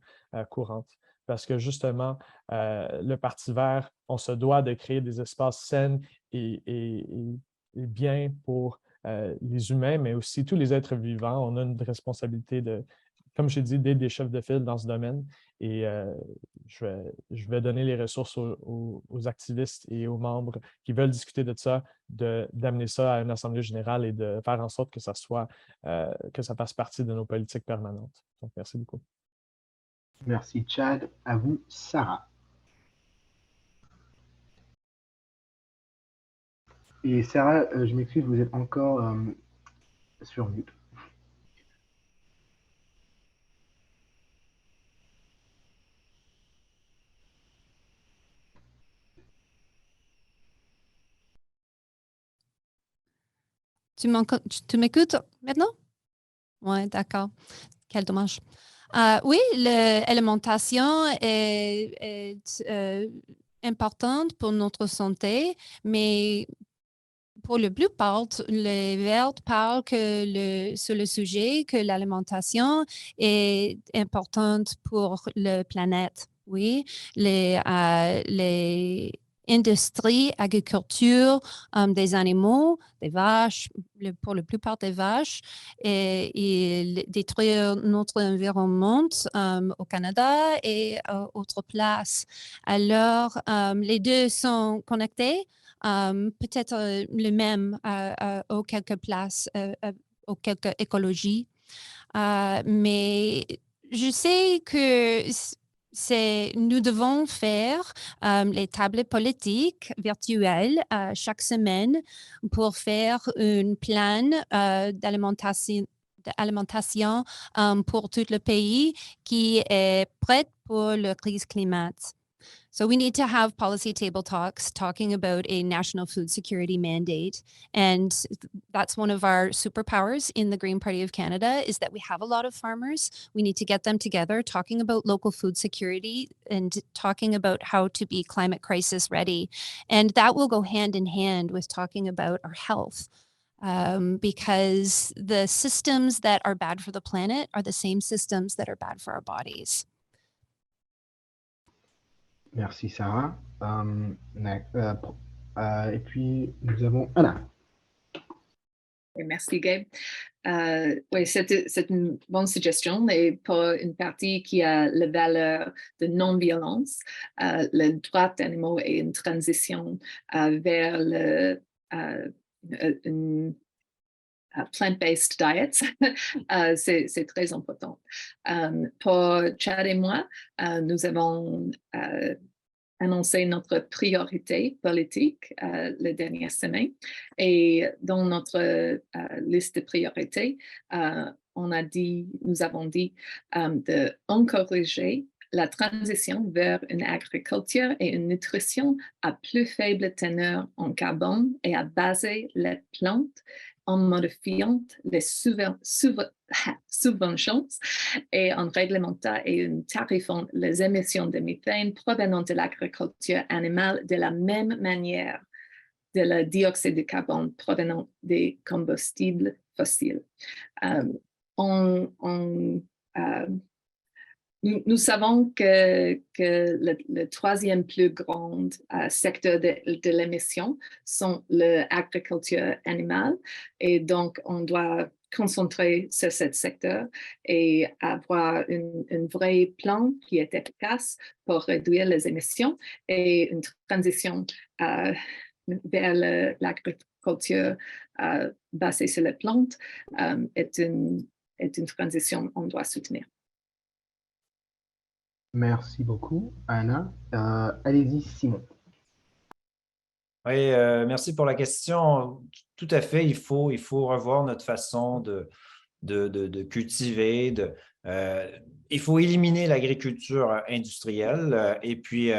courante. Parce que justement, le Parti vert, on se doit de créer des espaces sains et bien pour les humains, mais aussi tous les êtres vivants. On a une responsabilité de, comme j'ai dit, d'être des chefs de file dans ce domaine. Et je vais donner les ressources aux activistes et aux membres qui veulent discuter de ça, d'amener ça à une assemblée générale et de faire en sorte que ça fasse partie de nos politiques permanentes. Donc, merci beaucoup. Merci, Chad. À vous, Sarah. Et Sarah, je m'excuse, vous êtes encore sur mute. Tu m'écoutes maintenant? Oui, d'accord. Quel dommage. Oui, l'alimentation est importante pour notre santé, mais pour la plupart, les Verts parlent sur le sujet que l'alimentation est importante pour la planète. Oui, les industries, agriculture des animaux, des vaches, pour la plupart des vaches, et détruire notre environnement au Canada et à autres places. Alors, les deux sont connectés. Peut-être le même aux quelques places, aux quelques écologies. Mais je sais que nous devons faire les tables politiques virtuelles chaque semaine pour faire un plan d'alimentation pour tout le pays qui est prêt pour la crise climatique. So we need to have policy table talks talking about a national food security mandate. And that's one of our superpowers in the Green Party of Canada is that we have a lot of farmers. We need to get them together talking about local food security and talking about how to be climate crisis ready. And that will go hand in hand with talking about our health. Because the systems that are bad for the planet are the same systems that are bad for our bodies. Merci, Sarah. Et puis, nous avons Anna. Merci, Gabe. Oui, c'est une bonne suggestion, mais pour une partie qui a la valeur de non-violence, le droit d'animaux et une transition vers une plant-based diet, c'est très important. Pour Chad et moi, nous avons annoncé notre priorité politique la dernière semaine. Et dans notre liste de priorités, nous avons dit d'encourager la transition vers une agriculture et une nutrition à plus faible teneur en carbone et à baser les plantes en modifiant les subventions et en réglementant et en tarifant les émissions de méthane provenant de l'agriculture animale de la même manière de le dioxyde de carbone provenant des combustibles fossiles. Nous savons que le troisième plus grand secteur de l'émission sont l'agriculture animale et donc on doit concentrer sur ce secteur et avoir un vrai plan qui est efficace pour réduire les émissions et une transition vers l'agriculture basée sur les plantes est une transition qu'on doit soutenir. Merci beaucoup, Anna. Allez-y, Simon. Oui, merci pour la question. Tout à fait, il faut revoir notre façon de cultiver. Il faut éliminer l'agriculture industrielle et puis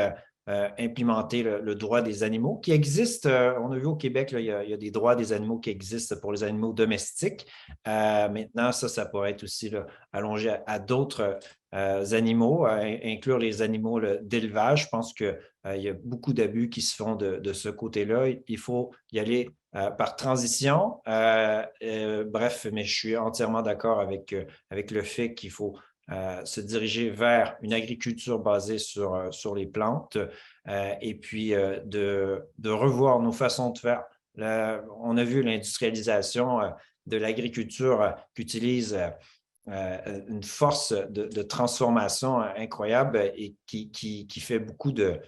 implémenter le droit des animaux qui existe. On a vu au Québec, là, il y a des droits des animaux qui existent pour les animaux domestiques. Maintenant, ça pourrait être aussi là, allongé à d'autres animaux, inclure les animaux d'élevage. Je pense qu'il y a beaucoup d'abus qui se font de ce côté-là. Il faut y aller par transition. Bref, mais je suis entièrement d'accord avec le fait qu'il faut se diriger vers une agriculture basée sur les plantes et puis de revoir nos façons de faire on a vu l'industrialisation de l'agriculture qui utilise une force de transformation incroyable et qui fait beaucoup de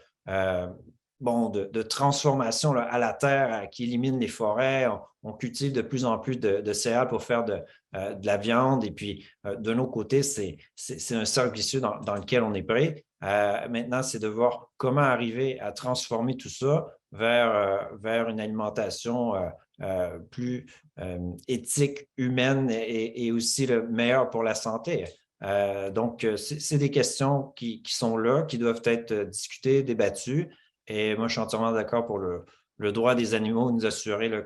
transformation là, à la terre, qui élimine les forêts. On cultive de plus en plus de céréales pour faire de la viande. Et puis, de nos côtés, c'est un cercle vicieux dans lequel on est pris. Maintenant, c'est de voir comment arriver à transformer tout ça vers une alimentation plus éthique, humaine et aussi le meilleur pour la santé. Donc, c'est des questions qui sont là, qui doivent être discutées, débattues. Et moi, je suis entièrement d'accord pour le droit des animaux, nous assurer là,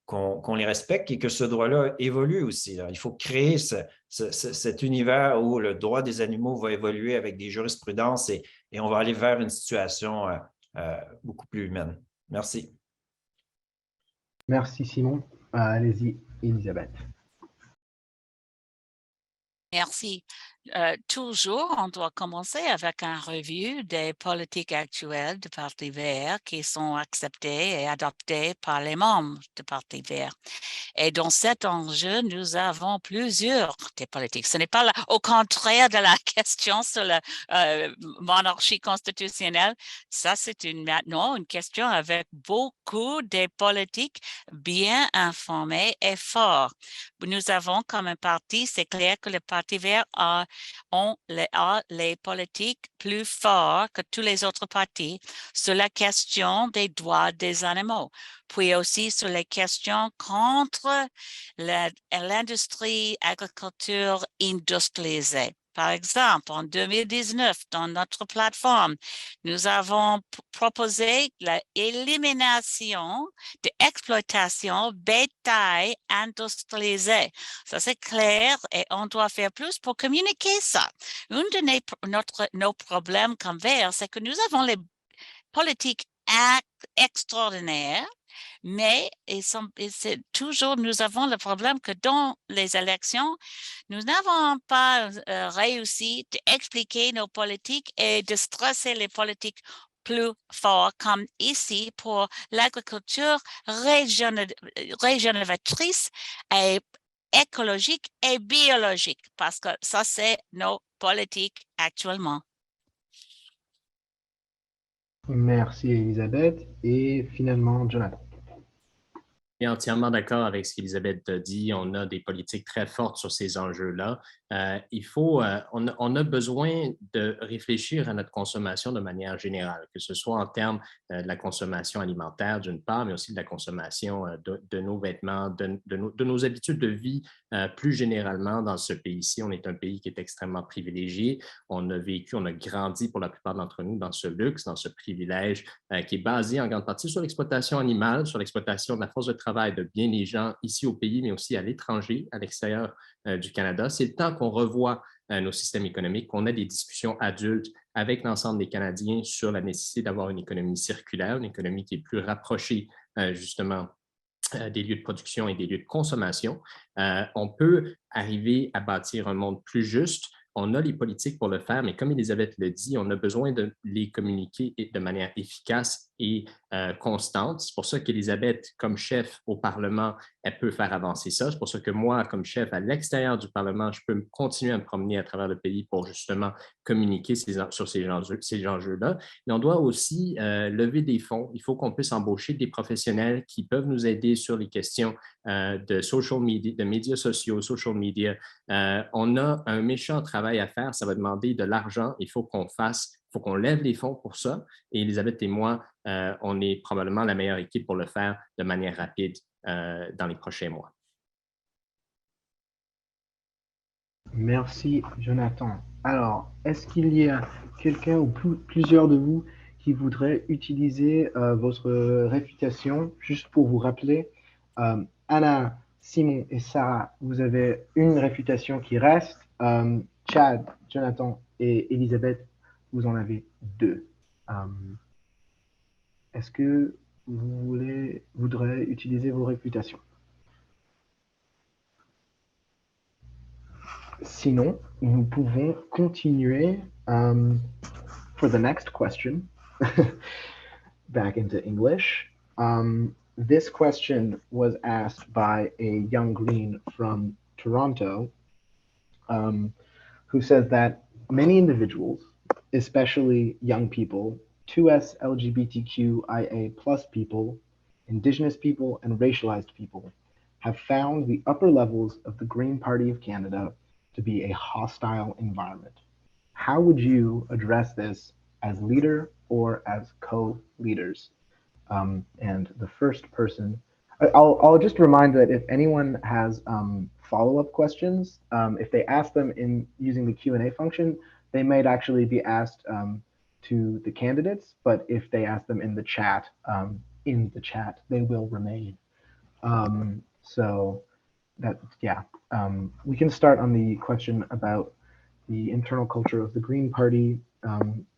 qu'on les respecte et que ce droit-là évolue aussi. Là. Il faut créer cet univers où le droit des animaux va évoluer avec des jurisprudences et on va aller vers une situation beaucoup plus humaine. Merci. Merci, Simon. Allez-y, Elisabeth. Merci. Toujours, on doit commencer avec un revue des politiques actuelles du Parti vert qui sont acceptées et adoptées par les membres du Parti vert. Et dans cet enjeu, nous avons plusieurs des politiques. Ce n'est pas au contraire de la question sur la monarchie constitutionnelle. Ça, c'est maintenant une question avec beaucoup de politiques bien informés et forts. Nous avons comme un parti, c'est clair que le Parti vert a les politiques plus fortes que tous les autres partis sur la question des droits des animaux, puis aussi sur les questions contre l'industrie agriculture industrialisée. Par exemple, en 2019, dans notre plateforme, nous avons proposé l'élimination de l'exploitation bétail industrialisé. Ça, c'est clair et on doit faire plus pour communiquer ça. Un de nos problèmes comme Verts, c'est que nous avons les politiques extraordinaires, mais c'est toujours, nous avons le problème que dans les élections, nous n'avons pas réussi d'expliquer nos politiques et de stresser les politiques plus fort comme ici pour l'agriculture régénératrice et écologique et biologique, parce que ça, c'est nos politiques actuellement. Merci, Elisabeth. Et finalement, Jonathan. Je suis entièrement d'accord avec ce qu'Elisabeth a dit. On a des politiques très fortes sur ces enjeux-là. On a besoin de réfléchir à notre consommation de manière générale, que ce soit en termes de la consommation alimentaire d'une part, mais aussi de la consommation de nos vêtements, de nos habitudes de vie plus généralement dans ce pays-ci. On est un pays qui est extrêmement privilégié. On a grandi pour la plupart d'entre nous dans ce luxe, dans ce privilège qui est basé en grande partie sur l'exploitation animale, sur l'exploitation de la force de travail de bien des gens ici au pays, mais aussi à l'étranger, à l'extérieur du Canada. C'est le temps qu'on revoie nos systèmes économiques, qu'on ait des discussions adultes avec l'ensemble des Canadiens sur la nécessité d'avoir une économie circulaire, une économie qui est plus rapprochée justement des lieux de production et des lieux de consommation. On peut arriver à bâtir un monde plus juste. On a les politiques pour le faire, mais comme Elisabeth le dit, on a besoin de les communiquer de manière efficace et constante. C'est pour ça qu'Elisabeth, comme chef au Parlement, elle peut faire avancer ça. C'est pour ça que moi, comme chef à l'extérieur du Parlement, je peux continuer à me promener à travers le pays pour justement communiquer sur ces enjeux-là. Mais on doit aussi lever des fonds. Il faut qu'on puisse embaucher des professionnels qui peuvent nous aider sur les questions de social media, de médias sociaux, social media. On a un méchant travail à faire. Ça va demander de l'argent. Il faut qu'on lève les fonds pour ça. Et Elisabeth et moi, on est probablement la meilleure équipe pour le faire de manière rapide dans les prochains mois. Merci, Jonathan. Alors, est-ce qu'il y a quelqu'un ou plusieurs de vous qui voudraient utiliser votre réfutation juste pour vous rappeler? Anna, Simon et Sarah, vous avez une réfutation qui reste. Chad, Jonathan et Elisabeth, vous en avez deux. Est-ce que vous voudrez utiliser vos réfutations? Sinon, nous pouvons continuer for the next question, back into English. this question was asked by a young green from Toronto, who says that many individuals, especially young people, 2S LGBTQIA plus people, Indigenous people, and racialized people, have found the upper levels of the Green Party of Canada to be a hostile environment. How would you address this as leader or as co-leaders? And the first person, I'll just remind that if anyone has follow-up questions, if they ask them in using the Q&A function, they might actually be asked to the candidates, but if they ask them in the chat, they will remain. So that, yeah, we can start on the question about the internal culture of the Green Party,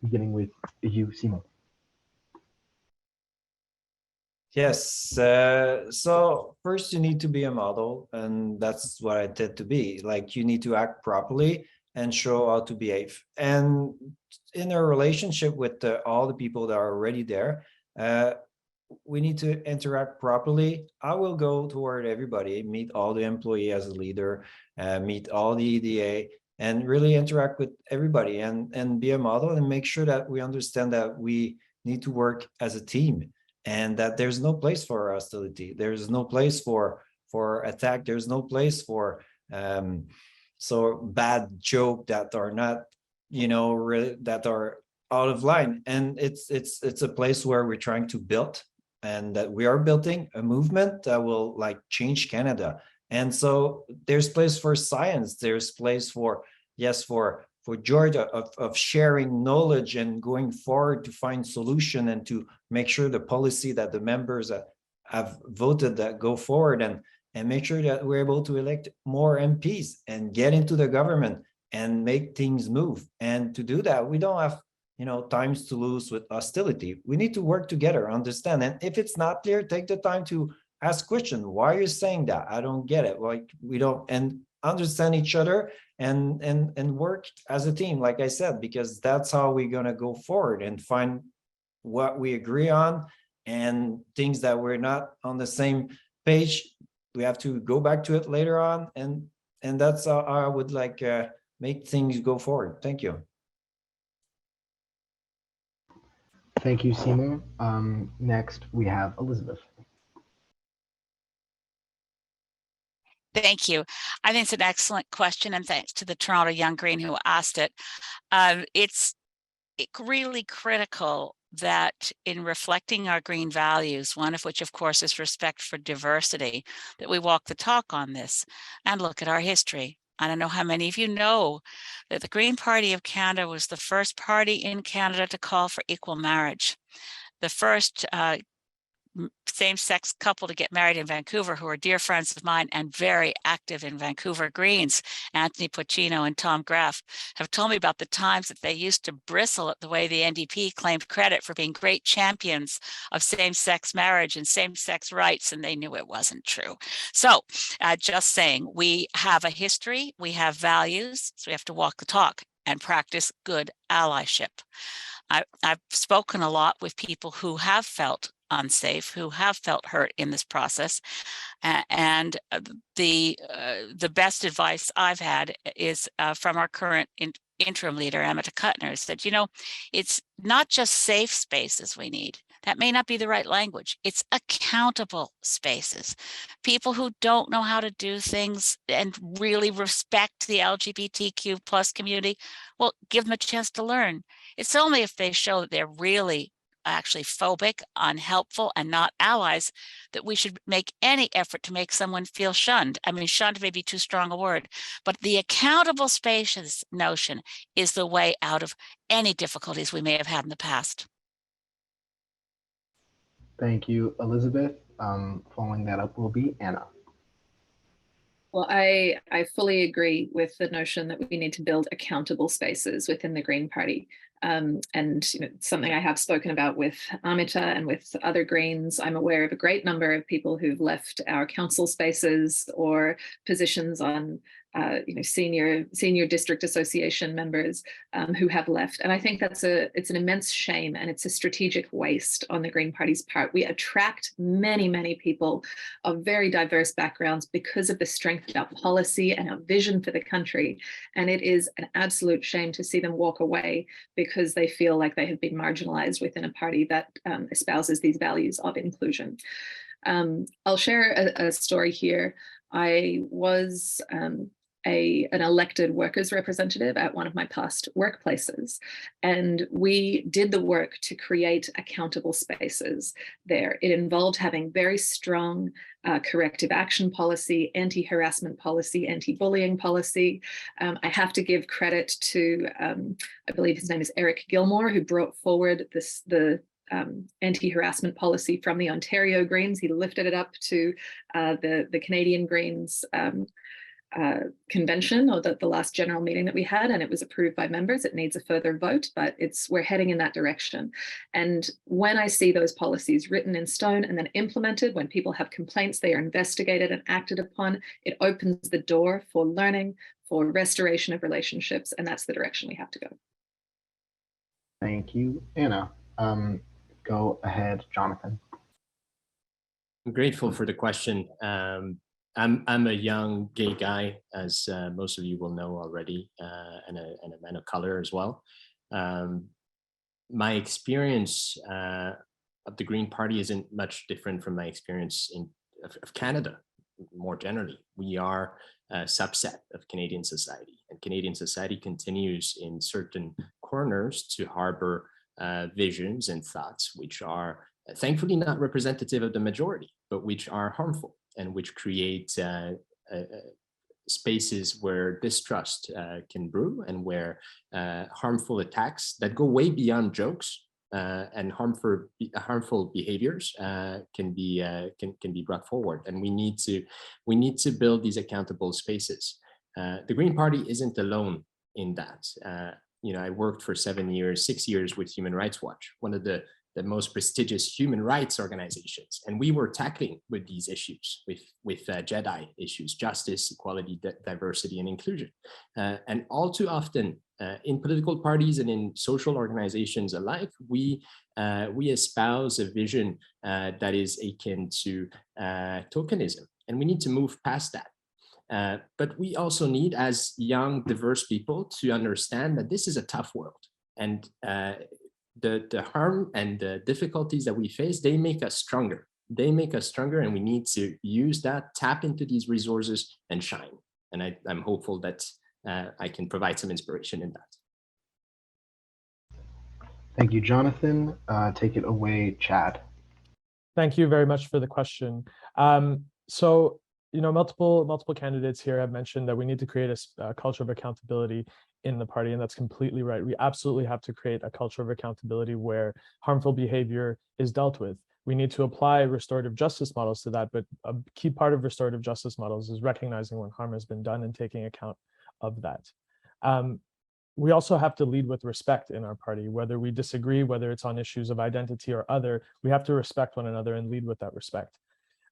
beginning with you, Simon. Yes. So first you need to be a model, and that's what I tend to be. Like, you need to act properly and show how to behave. And in a relationship with all the people that are already there, we need to interact properly. I will go toward everybody, meet all the employee as a leader, meet all the EDA, and really interact with everybody and be a model and make sure that we understand that we need to work as a team, and that there's no place for hostility. There's no place for attack. There's no place for so bad joke that are not, really, that are out of line. And it's a place where we're trying to build, and that we are building a movement that will like change Canada. And so there's place for science. There's place for, yes, for Georgia of sharing knowledge and going forward to find solution and to make sure the policy that the members have voted that go forward, and make sure that we're able to elect more MPs and get into the government and make things move. And to do that, we don't have, times to lose with hostility. We need to work together, understand. And if it's not clear, take the time to ask questions. Why are you saying that? I don't get it. Like, we don't, and understand each other and work as a team, like I said, because that's how we're going to go forward and find what we agree on, and things that we're not on the same page, we have to go back to it later on. And that's how I would like make things go forward. Thank you. Thank you, Simon. Next, we have Elizabeth. Thank you. I think it's an excellent question, and thanks to the Toronto Young Green who asked it. It's really critical that in reflecting our green values, one of which, of course, is respect for diversity, that we walk the talk on this and look at our history. I don't know how many of you know that the Green Party of Canada was the first party in Canada to call for equal marriage. The first same-sex couple to get married in Vancouver, who are dear friends of mine and very active in Vancouver Greens, Anthony Pochino and Tom Graff, have told me about the times that they used to bristle at the way the NDP claimed credit for being great champions of same-sex marriage and same-sex rights, and they knew it wasn't true. So just saying, we have a history, we have values, so we have to walk the talk and practice good allyship. I've spoken a lot with people who have felt unsafe, who have felt hurt in this process, and the best advice I've had is from our current interim leader, Amita Kuttner, said, it's not just safe spaces we need. That may not be the right language. It's accountable spaces. People who don't know how to do things and really respect the LGBTQ plus community, well, give them a chance to learn. It's only if they show that they're really actually phobic, unhelpful, and not allies that we should make any effort to make someone feel shunned. I mean, shunned may be too strong a word, but the accountable spaces notion is the way out of any difficulties we may have had in the past. Thank you, Elizabeth. Following that up will be Anna. Well, I fully agree with the notion that we need to build accountable spaces within the Green Party. And something I have spoken about with Amita and with other Greens. I'm aware of a great number of people who've left our council spaces or positions on senior district association members who have left. And I think it's an immense shame, and it's a strategic waste on the Green Party's part. We attract many, many people of very diverse backgrounds because of the strength of our policy and our vision for the country. And it is an absolute shame to see them walk away because they feel like they have been marginalized within a party that espouses these values of inclusion. I'll share a story here. I was an elected workers representative at one of my past workplaces, and we did the work to create accountable spaces there. It involved having very strong corrective action policy, anti-harassment policy, anti-bullying policy. I have to give credit to, I believe his name is Eric Gilmore, who brought forward the anti-harassment policy from the Ontario Greens. He lifted it up to the Canadian Greens convention, or the last general meeting that we had, and it was approved by members. It needs a further vote, but we're heading in that direction. And when I see those policies written in stone and then implemented, when people have complaints, they are investigated and acted upon, it opens the door for learning, for restoration of relationships, and that's the direction we have to go. Thank you, Anna. Go ahead, Jonathan. I'm grateful for the question. I'm a young gay guy, as most of you will know already, and a man of color as well. My experience of the Green Party isn't much different from my experience of Canada more generally. We are a subset of Canadian society, and Canadian society continues in certain corners to harbor visions and thoughts which are thankfully not representative of the majority, but which are harmful and which create spaces where distrust can brew, and where harmful attacks that go way beyond jokes and harmful behaviors can be brought forward. And we need to build these accountable spaces. The Green Party isn't alone in that. I worked for 6 years with Human Rights Watch, one of the most prestigious human rights organizations. And we were tackling with these issues, with JEDI issues, justice, equality, diversity, and inclusion. And all too often in political parties and in social organizations alike, we espouse a vision that is akin to tokenism. And we need to move past that. But we also need, as young, diverse people, to understand that this is a tough world. And the harm and the difficulties that we face, they make us stronger. They make us stronger, and we need to use that, tap into these resources, and shine. And I'm hopeful that I can provide some inspiration in that. Thank you, Jonathan. Take it away, Chad. Thank you very much for the question. So, multiple candidates here have mentioned that we need to create a culture of accountability in the party, and that's completely right. We absolutely have to create a culture of accountability where harmful behavior is dealt with. We need to apply restorative justice models to that, but a key part of restorative justice models is recognizing when harm has been done and taking account of that. We also have to lead with respect in our party, whether we disagree, whether it's on issues of identity or other, we have to respect one another and lead with that respect.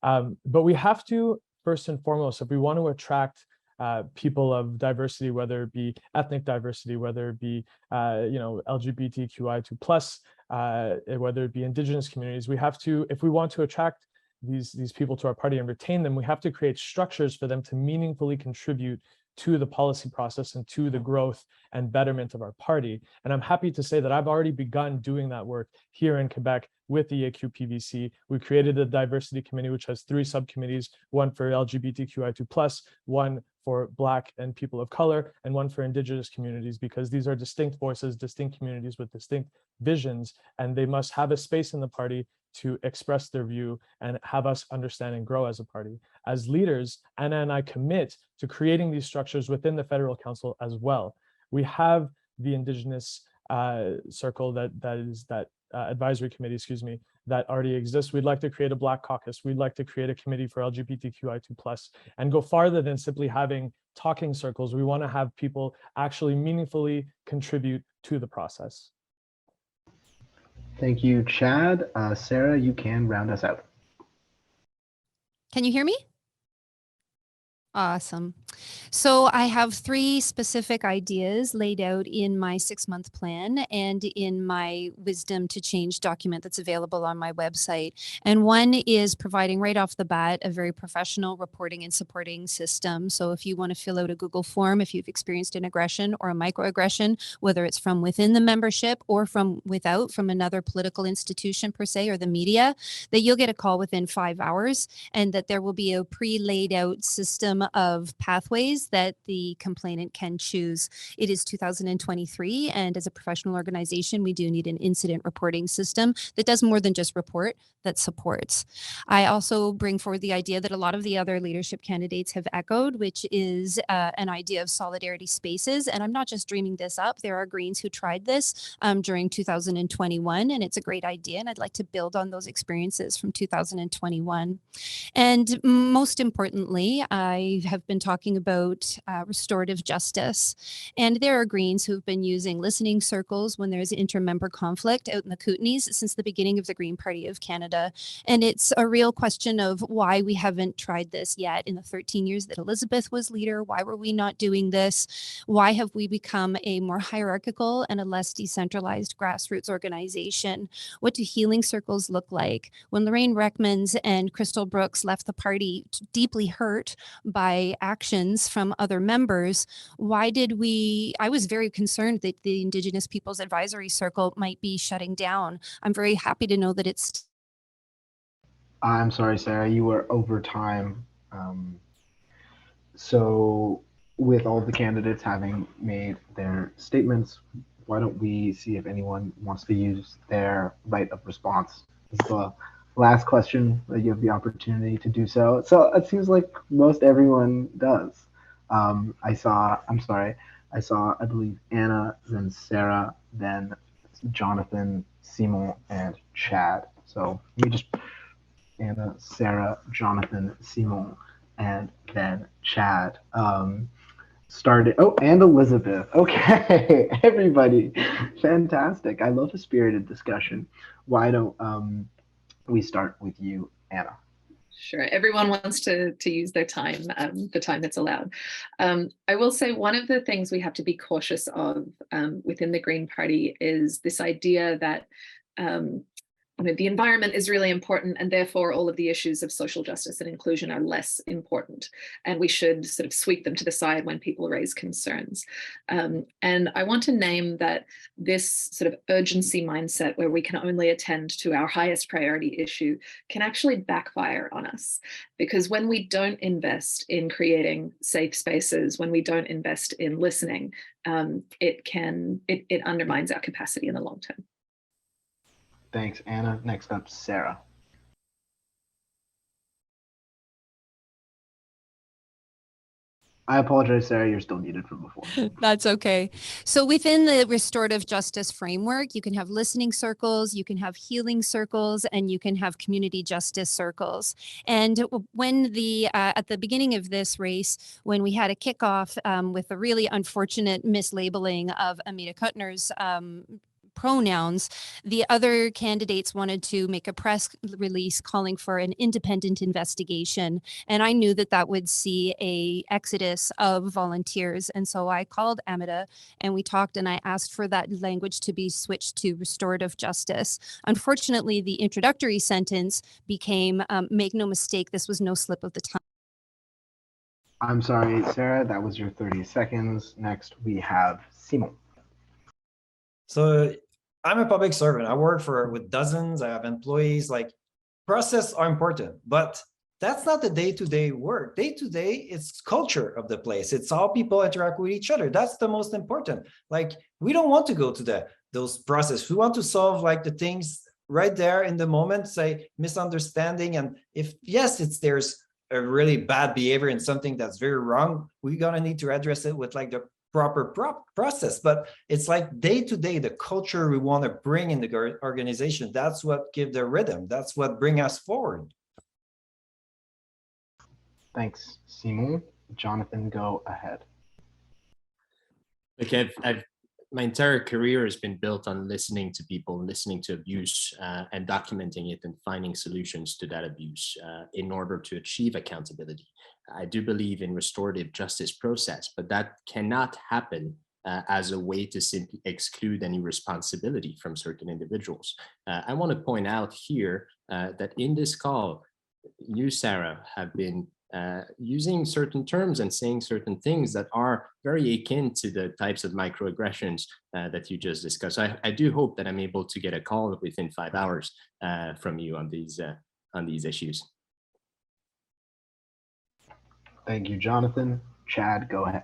But we have to, first and foremost, if we want to attract people of diversity, whether it be ethnic diversity, whether it be LGBTQI2+, whether it be indigenous communities, we have to, if we want to attract these people to our party and retain them, we have to create structures for them to meaningfully contribute to the policy process and to the growth and betterment of our party. And I'm happy to say that I've already begun doing that work here in Quebec with the AQPVC. We created a diversity committee, which has 3 subcommittees, one for LGBTQI2+, one for Black and people of color, and one for Indigenous communities, because these are distinct voices, distinct communities with distinct visions, and they must have a space in the party to express their view and have us understand and grow as a party. As leaders, Anna and I commit to creating these structures within the Federal Council as well. We have the Indigenous circle that advisory committee, that already exists. We'd like to create a Black caucus. We'd like to create a committee for LGBTQI2+, and go farther than simply having talking circles. We want to have people actually meaningfully contribute to the process. Thank you, Chad. Sarah, you can round us out. Can you hear me? Awesome. So I have 3 specific ideas laid out in my 6-month plan and in my Wisdom to Change document that's available on my website. And one is providing right off the bat a very professional reporting and supporting system. So if you want to fill out a Google form, if you've experienced an aggression or a microaggression, whether it's from within the membership or from without, from another political institution per se, or the media, that you'll get a call within 5 hours, and that there will be a pre-laid out system of pathways that the complainant can choose. It is 2023, and as a professional organization, we do need an incident reporting system that does more than just report, that supports. I also bring forward the idea that a lot of the other leadership candidates have echoed, which is an idea of solidarity spaces. And I'm not just dreaming this up. There are Greens who tried this during 2021, and it's a great idea. And I'd like to build on those experiences from 2021. And most importantly, I have been talking about restorative justice. And there are Greens who've been using listening circles when there's inter-member conflict out in the Kootenays since the beginning of the Green Party of Canada. And it's a real question of why we haven't tried this yet in the 13 years that Elizabeth was leader. Why were we not doing this? Why have we become a more hierarchical and a less decentralized grassroots organization? What do healing circles look like? When Lorraine Reckmans and Crystal Brooks left the party deeply hurt by actions from other members, why did we? I was very concerned that the Indigenous Peoples Advisory Circle might be shutting down. I'm very happy to know that it's. I'm sorry, Sarah, you were over time. So with all the candidates having made their statements, why don't we see if anyone wants to use their right of response? This is the last question that you have the opportunity to do so. So it seems like most everyone does. I saw, I believe, Anna, then Sarah, then Jonathan, Simon, and Chad. So let me just, Anna, Sarah, Jonathan, Simon, and then Chad. Started, oh, and Elizabeth. Okay, everybody, fantastic. I love a spirited discussion. Why don't we start with you, Anna? Sure. Everyone wants to use their time, the time that's allowed. I will say one of the things we have to be cautious of within the Green Party is this idea that the environment is really important, and therefore all of the issues of social justice and inclusion are less important, and we should sort of sweep them to the side when people raise concerns. And I want to name that this sort of urgency mindset where we can only attend to our highest priority issue can actually backfire on us, because when we don't invest in creating safe spaces, when we don't invest in listening, it undermines our capacity in the long term. Thanks, Anna. Next up, Sarah. I apologize, Sarah, you're still muted from before. That's okay. So within the restorative justice framework, you can have listening circles, you can have healing circles, and you can have community justice circles. And when at the beginning of this race, when we had a kickoff with a really unfortunate mislabeling of Amita Kuttner's pronouns, the other candidates wanted to make a press release calling for an independent investigation. And I knew that that would see a exodus of volunteers. And so I called Amita and we talked, and I asked for that language to be switched to restorative justice. Unfortunately, the introductory sentence became, make no mistake, this was no slip of the tongue. I'm sorry, Sarah, that was your 30 seconds. Next, we have Simon. So I'm a public servant. I work with dozens. I have employees. Like, process are important, but that's not the day-to-day work. Day-to-day, it's culture of the place. It's how people interact with each other. That's the most important. Like, we don't want to go to those process. We want to solve like the things right there in the moment, say misunderstanding. And if yes, there's a really bad behavior and something that's very wrong, we're gonna need to address it with like the proper process. But it's like day to day, the culture we want to bring in the organization, that's what gives the rhythm, that's what brings us forward. Thanks, Simon. Jonathan, go ahead. Okay, I've my entire career has been built on listening to people, listening to abuse, and documenting it and finding solutions to that abuse in order to achieve accountability. I do believe in restorative justice process, but that cannot happen as a way to simply exclude any responsibility from certain individuals. I want to point out here that in this call, you, Sarah, have been using certain terms and saying certain things that are very akin to the types of microaggressions that you just discussed. I do hope that I'm able to get a call within 5 hours from you on these issues. Thank you, Jonathan. Chad, go ahead.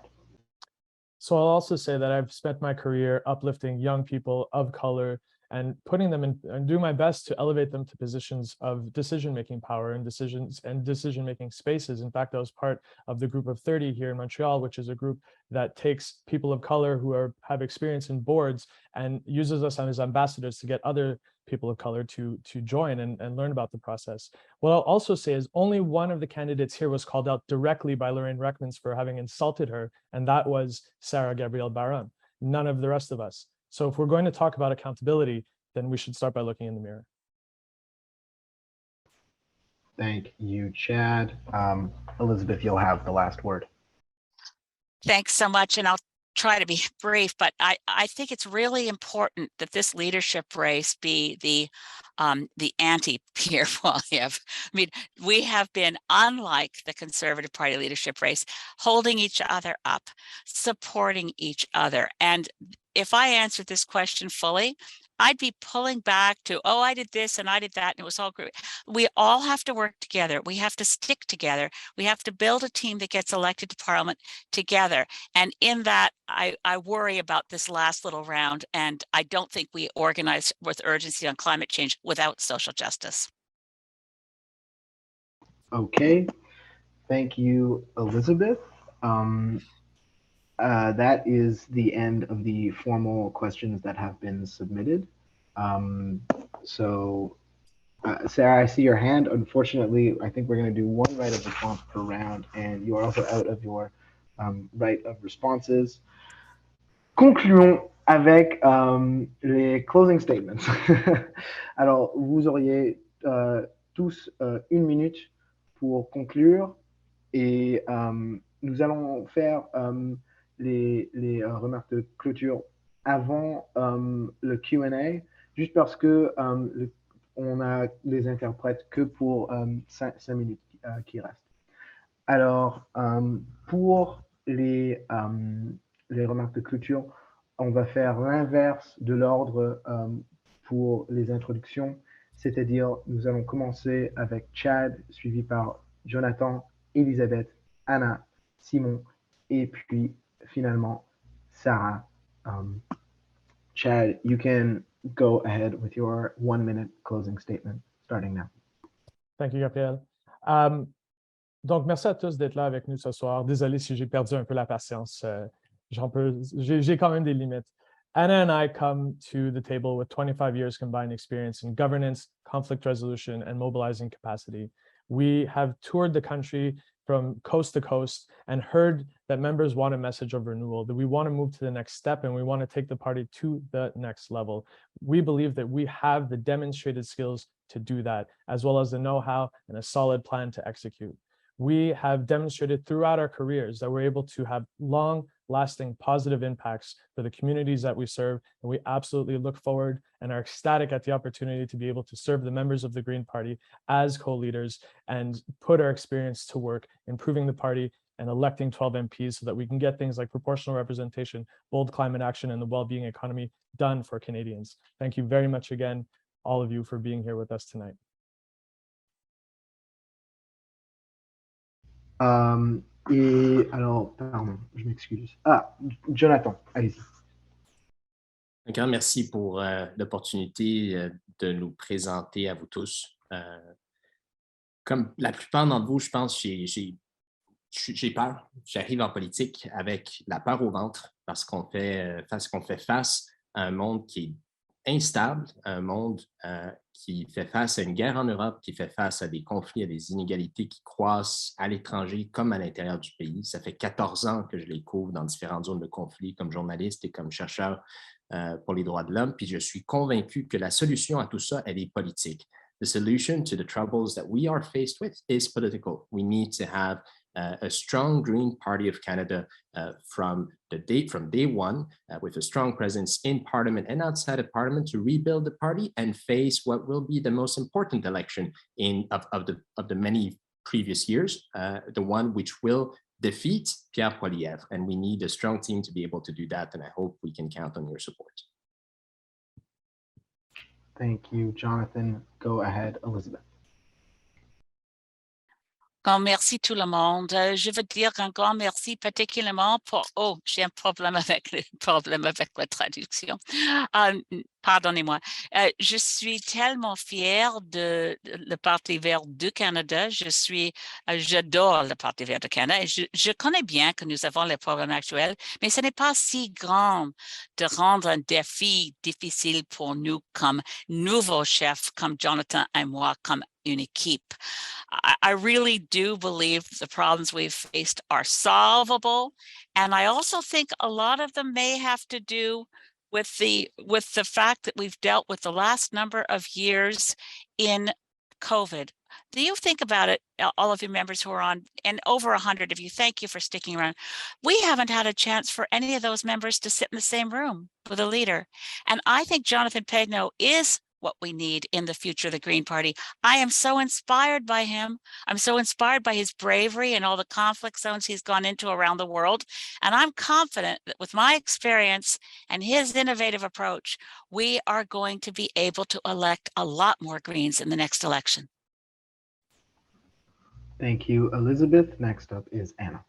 So I'll also say that I've spent my career uplifting young people of color and putting them in and doing my best to elevate them to positions of decision-making power and decision-making spaces. In fact, I was part of the group of 30 here in Montreal, which is a group that takes people of color who have experience in boards and uses us as ambassadors to get other people of color to join and learn about the process. What I'll also say is only one of the candidates here was called out directly by Lorraine Reckmans for having insulted her, and that was Sarah Gabrielle Baron, none of the rest of us. So if we're going to talk about accountability, then we should start by looking in the mirror. Thank you, Chad. Elizabeth, you'll have the last word. Thanks so much. And I'll try to be brief, but I think it's really important that this leadership race be the anti-Pierre Poilievre. I mean, we have been, unlike the Conservative Party leadership race, holding each other up, supporting each other. And if I answered this question fully, I'd be pulling back to, oh, I did this and I did that, and it was all great. We all have to work together. We have to stick together. We have to build a team that gets elected to Parliament together. And in that, I worry about this last little round, and I don't think we organize with urgency on climate change without social justice. Okay, thank you, Elizabeth. That is the end of the formal questions that have been submitted. Sarah, I see your hand. Unfortunately, I think we're going to do one right of response per round, and you are also out of your right of responses. Concluons avec les closing statements. Alors, vous auriez tous 1 minute pour conclure, et nous allons faire les remarques de clôture avant le Q&A, juste parce que on a les interprètes que pour 5 minutes qui restent. Alors, pour les remarques de clôture, on va faire l'inverse de l'ordre pour les introductions, c'est-à-dire nous allons commencer avec Chad, suivi par Jonathan, Elisabeth, Anna, Simon, et puis finalement Sarah. Chad, you can go ahead with your 1 minute closing statement, starting now. Thank you, Gabriel. Donc, merci à tous d'être là avec nous ce soir. Désolé si j'ai perdu un peu la patience. J'ai quand même des limites. Anna and I come to the table with 25 years combined experience in governance, conflict resolution, and mobilizing capacity. We have toured the country from coast to coast and heard that members want a message of renewal, that we want to move to the next step and we want to take the party to the next level. We believe that we have the demonstrated skills to do that, as well as the know-how and a solid plan to execute. We have demonstrated throughout our careers that we're able to have long-lasting positive impacts for the communities that we serve, and we absolutely look forward and are ecstatic at the opportunity to be able to serve the members of the Green Party as co-leaders and put our experience to work, improving the party and electing 12 MPs so that we can get things like proportional representation, bold climate action, and the well-being economy done for Canadians. Thank you very much again, all of you, for being here with us tonight. Et alors, pardon, je m'excuse. Jonathan, allez-y. Un grand merci pour l'opportunité de nous présenter à vous tous. Comme la plupart d'entre vous, je pense, j'ai peur. J'arrive en politique avec la peur au ventre parce qu'on fait face à un monde qui est instable, un monde qui fait face à une guerre en Europe, qui fait face à des conflits, à des inégalités qui croissent à l'étranger comme à l'intérieur du pays. Ça fait 14 ans que je les couvre dans différentes zones de conflit comme journaliste et comme chercheur pour les droits de l'homme, puis je suis convaincu que la solution à tout ça, elle est politique. The solution to the troubles that we are faced with is political. We need to have a strong Green Party of Canada from day one, with a strong presence in Parliament and outside of Parliament to rebuild the party and face what will be the most important election of the many previous years, the one which will defeat Pierre Poilievre. And we need a strong team to be able to do that, and I hope we can count on your support. Thank you, Jonathan. Go ahead, Elizabeth. Grand merci tout le monde. Je veux dire un grand merci particulièrement pour... Oh, j'ai un problème avec la traduction. Pardonnez-moi. Je suis tellement fière de le Parti vert du Canada. J'adore le Parti vert du Canada. Et je connais bien que nous avons les problèmes actuels, mais ce n'est pas si grand de rendre un défi difficile pour nous comme nouveaux chefs, comme Jonathan et moi, comme une équipe. I really do believe the problems we've faced are solvable. And I also think a lot of them may have to do with the fact that we've dealt with the last number of years in COVID. Do you think about it, all of you members who are on, and over 100 of you, thank you for sticking around. We haven't had a chance for any of those members to sit in the same room with a leader. And I think Jonathan Pegno is what we need in the future of the Green Party. I am so inspired by him. I'm so inspired by his bravery and all the conflict zones he's gone into around the world. And I'm confident that with my experience and his innovative approach, we are going to be able to elect a lot more Greens in the next election. Thank you, Elizabeth. Next up is Anna.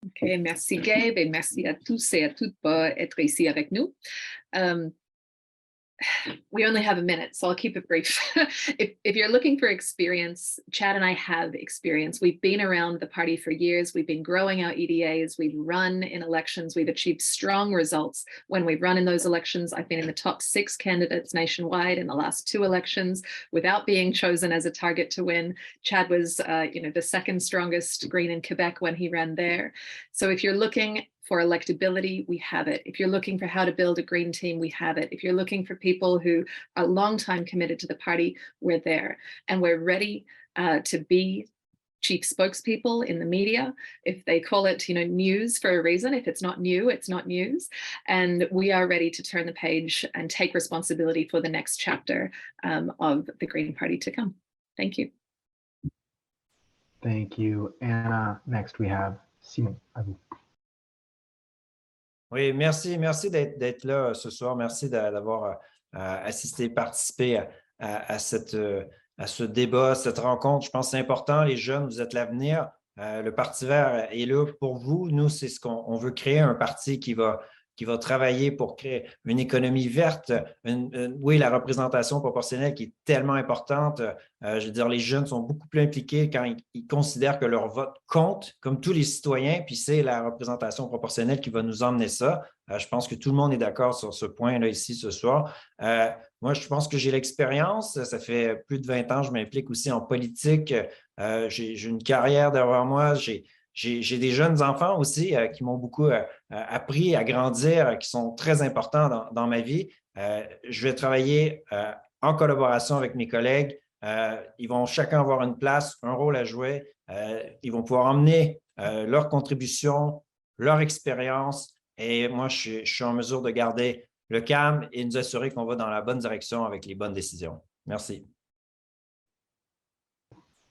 OK, merci Gabe et merci à tous et à toutes pour être ici avec nous. We only have a minute, so I'll keep it brief. If you're looking for experience, Chad and I have experience. We've been around the party for years. We've been growing our EDAs. We've run in elections. We've achieved strong results when we've run in those elections. I've been in the top 6 candidates nationwide in the last 2 elections without being chosen as a target to win. Chad was, the second strongest Green in Quebec when he ran there. So if you're looking for electability, we have it. If you're looking for how to build a Green team, we have it. If you're looking for people who are long time committed to the party, we're there. And we're ready to be chief spokespeople in the media. If they call it, news for a reason, if it's not new, it's not news. And we are ready to turn the page and take responsibility for the next chapter of the Green Party to come. Thank you. Thank you, Anna. Next we have Simon. Oui, merci d'être là ce soir. Merci d'avoir assisté, participé à ce débat, cette rencontre. Je pense que c'est important. Les jeunes, vous êtes l'avenir. Le Parti vert est là pour vous. Nous, c'est ce qu'on veut créer, un parti qui va travailler pour créer une économie verte. Oui, la représentation proportionnelle qui est tellement importante. Je veux dire, les jeunes sont beaucoup plus impliqués quand ils considèrent que leur vote compte, comme tous les citoyens, puis c'est la représentation proportionnelle qui va nous emmener ça. Je pense que tout le monde est d'accord sur ce point-là ici ce soir. Moi, je pense que j'ai l'expérience. Ça fait plus de 20 ans, je m'implique aussi en politique. J'ai une carrière derrière moi. J'ai des jeunes enfants aussi qui m'ont beaucoup appris à grandir, qui sont très importants dans ma vie. Je vais travailler en collaboration avec mes collègues. Ils vont chacun avoir une place, un rôle à jouer. Ils vont pouvoir emmener leur contribution, leur expérience. Et moi, je suis en mesure de garder le calme et nous assurer qu'on va dans la bonne direction avec les bonnes décisions. Merci.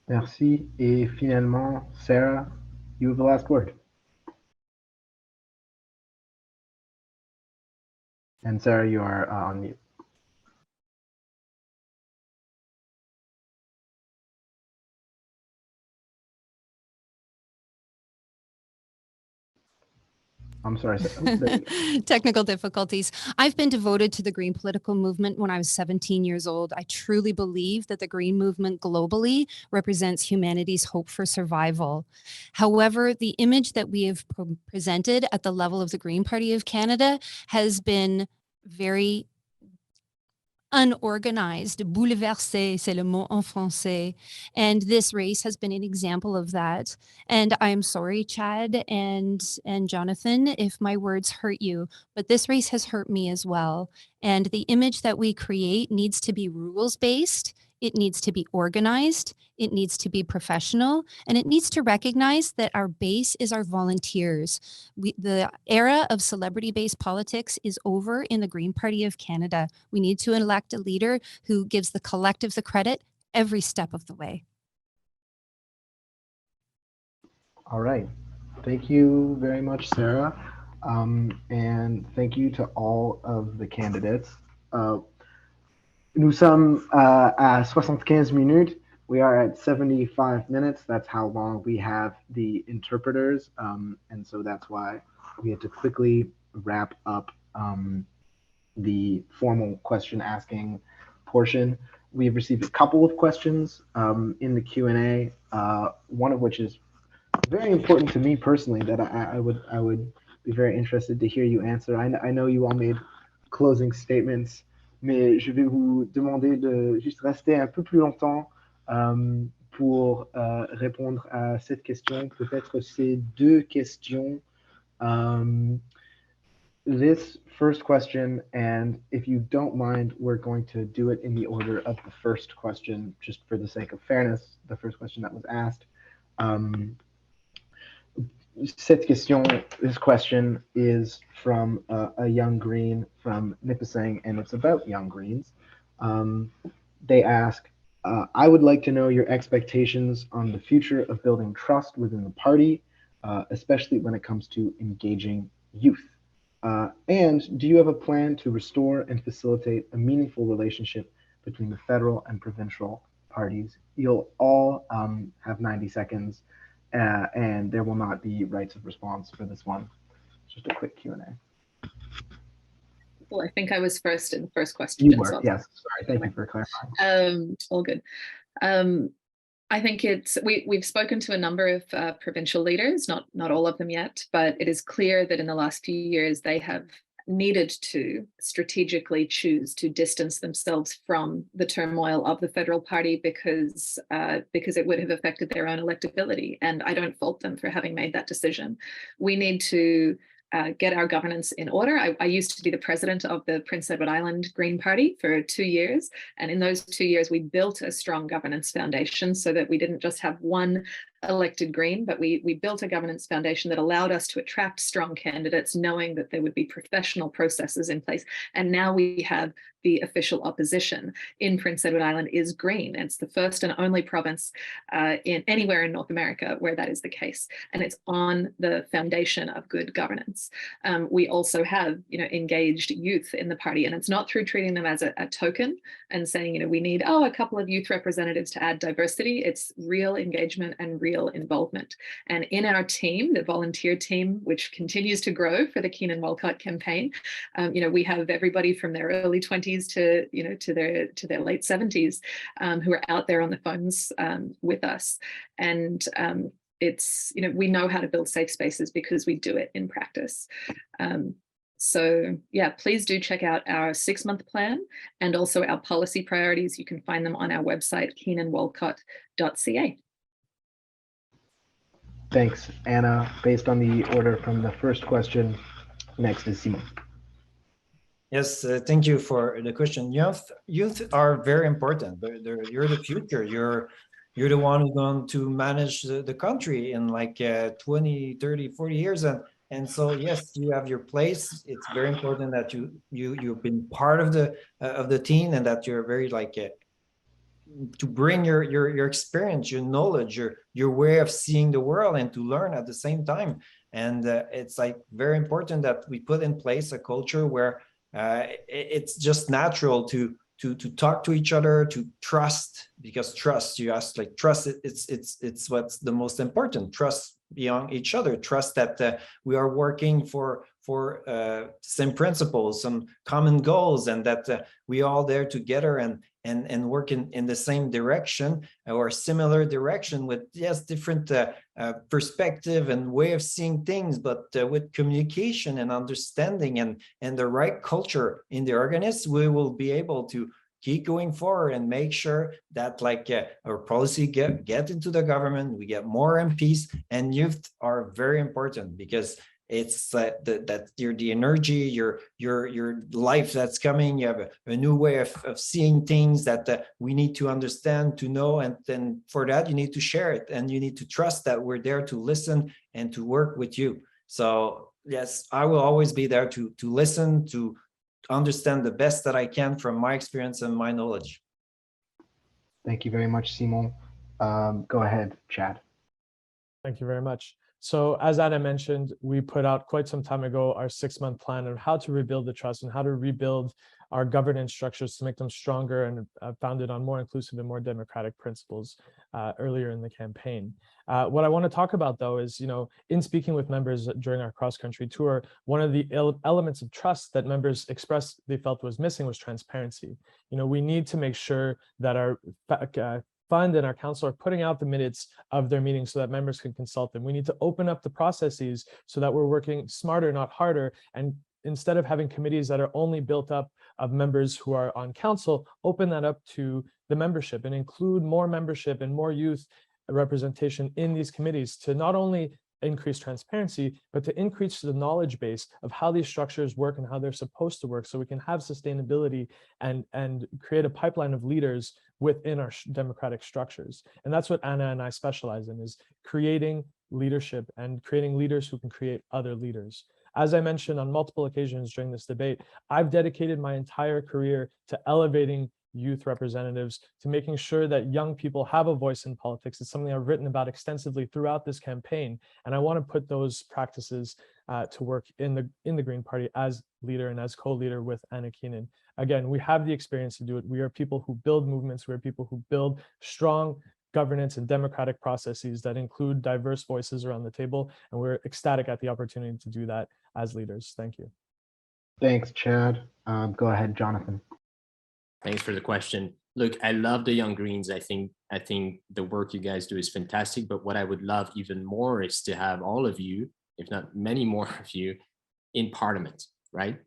Merci. Et finalement, Sarah, you have the last word. And Sarah, you are on mute. I'm sorry. Technical difficulties. I've been devoted to the Green political movement when I was 17 years old. I truly believe that the Green movement globally represents humanity's hope for survival. However, the image that we have presented at the level of the Green Party of Canada has been very unorganized, bouleversé, c'est le mot en français. And this race has been an example of that. And I'm sorry, Chad and Jonathan, if my words hurt you, but this race has hurt me as well. And the image that we create needs to be rules-based. It needs to be organized. It needs to be professional, and it needs to recognize that our base is our volunteers. The era of celebrity-based politics is over in the Green Party of Canada. We need to elect a leader who gives the collective the credit every step of the way. All right. Thank you very much, Sarah. And thank you to all of the candidates. Nous sommes à 75 minutes. We are at 75 minutes. That's how long we have the interpreters. And so that's why we had to quickly wrap up the formal question asking portion. We've received a couple of questions in the Q&A, one of which is very important to me personally that I would be very interested to hear you answer. I know you all made closing statements, mais je vais vous demander de juste rester un peu plus longtemps pour répondre à cette question, peut-être ces deux questions. This first question, and if you don't mind, we're going to do it in the order of the first question, just for the sake of fairness, the first question that was asked. This question is from a young green from Nipissing, and it's about young greens. They ask, I would like to know your expectations on the future of building trust within the party, especially when it comes to engaging youth. And do you have a plan to restore and facilitate a meaningful relationship between the federal and provincial parties? You'll all have 90 seconds. And there will not be rights of response for this one. Just a quick Q&A. Well, I think I was first in the first question. You were, yes. Sorry, thank you for clarifying. All good. I think we've spoken to a number of provincial leaders, not all of them yet, but it is clear that in the last few years they have needed to strategically choose to distance themselves from the turmoil of the federal party because it would have affected their own electability. And I don't fault them for having made that decision. We need to get our governance in order. I used to be the president of the Prince Edward Island Green Party for 2 years. And in those 2 years, we built a strong governance foundation so that we didn't just have one elected Green, but we built a governance foundation that allowed us to attract strong candidates, knowing that there would be professional processes in place. And now we have the official opposition in Prince Edward Island is Green. It's the first and only province anywhere in North America where that is the case. And it's on the foundation of good governance. We also have, engaged youth in the party, and it's not through treating them as a token and saying, we need, a couple of youth representatives to add diversity. It's real engagement and real involvement. And in our team, the volunteer team, which continues to grow for the Keenan-Walcott campaign, we have everybody from their early 20s to their late 70s who are out there on the phones with us. And it's, we know how to build safe spaces because we do it in practice. So yeah, please do check out our 6-month plan and also our policy priorities. You can find them on our website, keenanwalcott.ca. Thanks, Anna. Based on the order from the first question, next is Simon. Yes, thank you for the question. Youth are very important. You're the future. You're the one who's going to manage the country in like 20, 30, 40 years. And so, yes, you have your place. It's very important that you've been part of the team and that you're very to bring your experience, your knowledge, your way of seeing the world and to learn at the same time. And it's very important that we put in place a culture where it's just natural to talk to each other, to trust, because trust, you asked, trust, it's what's the most important. Trust beyond each other, trust that we are working for for same principles, some common goals, and that we all there together and work in the same direction or similar direction with, yes, different perspective and way of seeing things, but with communication and understanding and the right culture in the organism, we will be able to keep going forward and make sure that our policy get into the government, we get more MPs, and youth are very important because it's that you're the energy, your life that's coming. You have a new way of seeing things that we need to understand, to know, and then for that you need to share it, and you need to trust that we're there to listen and to work with you. So yes, I will always be there to listen, to understand the best that I can from my experience and my knowledge. Thank you very much, Simon. Go ahead, Chad. Thank you very much. So as Anna mentioned, we put out quite some time ago our 6-month plan on how to rebuild the trust and how to rebuild our governance structures to make them stronger and founded on more inclusive and more democratic principles earlier in the campaign. What I want to talk about, though, is, in speaking with members during our cross-country tour, one of the elements of trust that members expressed they felt was missing was transparency. We need to make sure that our fund and our council are putting out the minutes of their meetings so that members can consult them. We need to open up the processes so that we're working smarter, not harder. And instead of having committees that are only built up of members who are on council, open that up to the membership and include more membership and more youth representation in these committees to not only increase transparency, but to increase the knowledge base of how these structures work and how they're supposed to work, so we can have sustainability and create a pipeline of leaders within our democratic structures. And that's what Anna and I specialize in, is creating leadership and creating leaders who can create other leaders. As I mentioned on multiple occasions during this debate, I've dedicated my entire career to elevating youth representatives, to making sure that young people have a voice in politics. It's something I've written about extensively throughout this campaign, and I want to put those practices to work in the Green Party as leader and as co-leader with Anna Keenan. Again, we have the experience to do it. We are people who build movements. We are people who build strong governance and democratic processes that include diverse voices around the table, and we're ecstatic at the opportunity to do that as leaders. Thank you. Thanks, Chad. Go ahead, Jonathan. Thanks for the question. Look, I love the Young Greens. I think the work you guys do is fantastic, but what I would love even more is to have all of you, if not many more of you, in Parliament, right?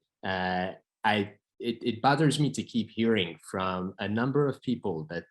It bothers me to keep hearing from a number of people that,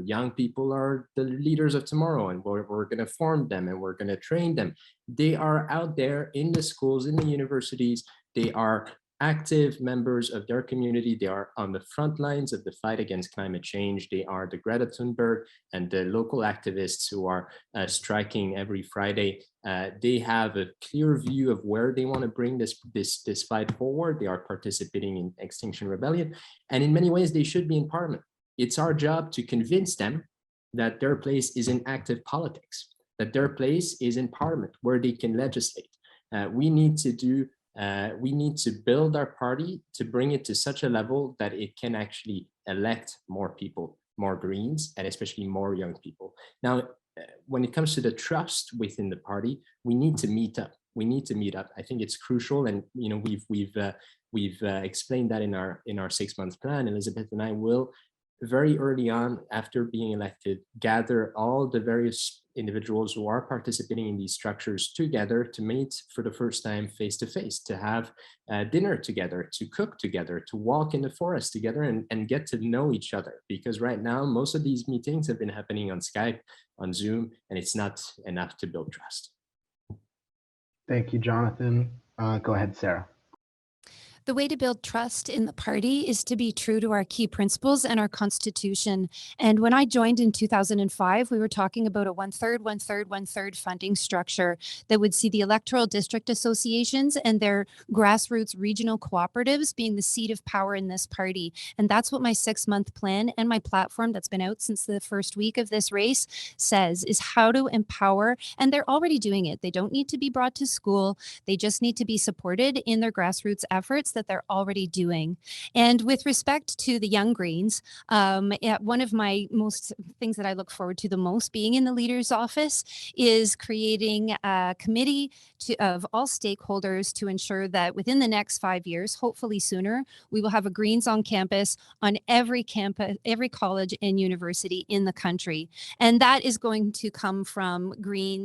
young people are the leaders of tomorrow, and we're going to form them and we're going to train them. They are out there in the schools, in the universities. They are active members of their community. They are on the front lines of the fight against climate change. They are the Greta Thunberg and the local activists who are striking every Friday. They have a clear view of where they want to bring this fight forward. They are participating in Extinction Rebellion, and in many ways they should be in Parliament. It's our job to convince them that their place is in active politics, that their place is in Parliament where they can legislate. We need to build our party to bring it to such a level that it can actually elect more people, more Greens, and especially more young people. Now, when it comes to the trust within the party, we need to meet up. We need to meet up. I think it's crucial, and we've explained that in our 6-month plan. Elizabeth and I will, very early on after being elected, gather all the various individuals who are participating in these structures together to meet for the first time face to face, to have dinner together, to cook together, to walk in the forest together and get to know each other. Because right now, most of these meetings have been happening on Skype, on Zoom, and it's not enough to build trust. Thank you, Jonathan. Go ahead, Sarah. The way to build trust in the party is to be true to our key principles and our constitution. And when I joined in 2005, we were talking about a 1/3, 1/3, 1/3 funding structure that would see the electoral district associations and their grassroots regional cooperatives being the seat of power in this party. And that's what my 6-month plan and my platform that's been out since the first week of this race says, is how to empower. And they're already doing it. They don't need to be brought to school. They just need to be supported in their grassroots efforts that they're already doing. And with respect to the Young Greens, one of my most things that I look forward to the most being in the leader's office is creating a committee of all stakeholders to ensure that within the next 5 years, hopefully sooner, we will have a Greens on campus on every campus, every college and university in the country. And that is going to come from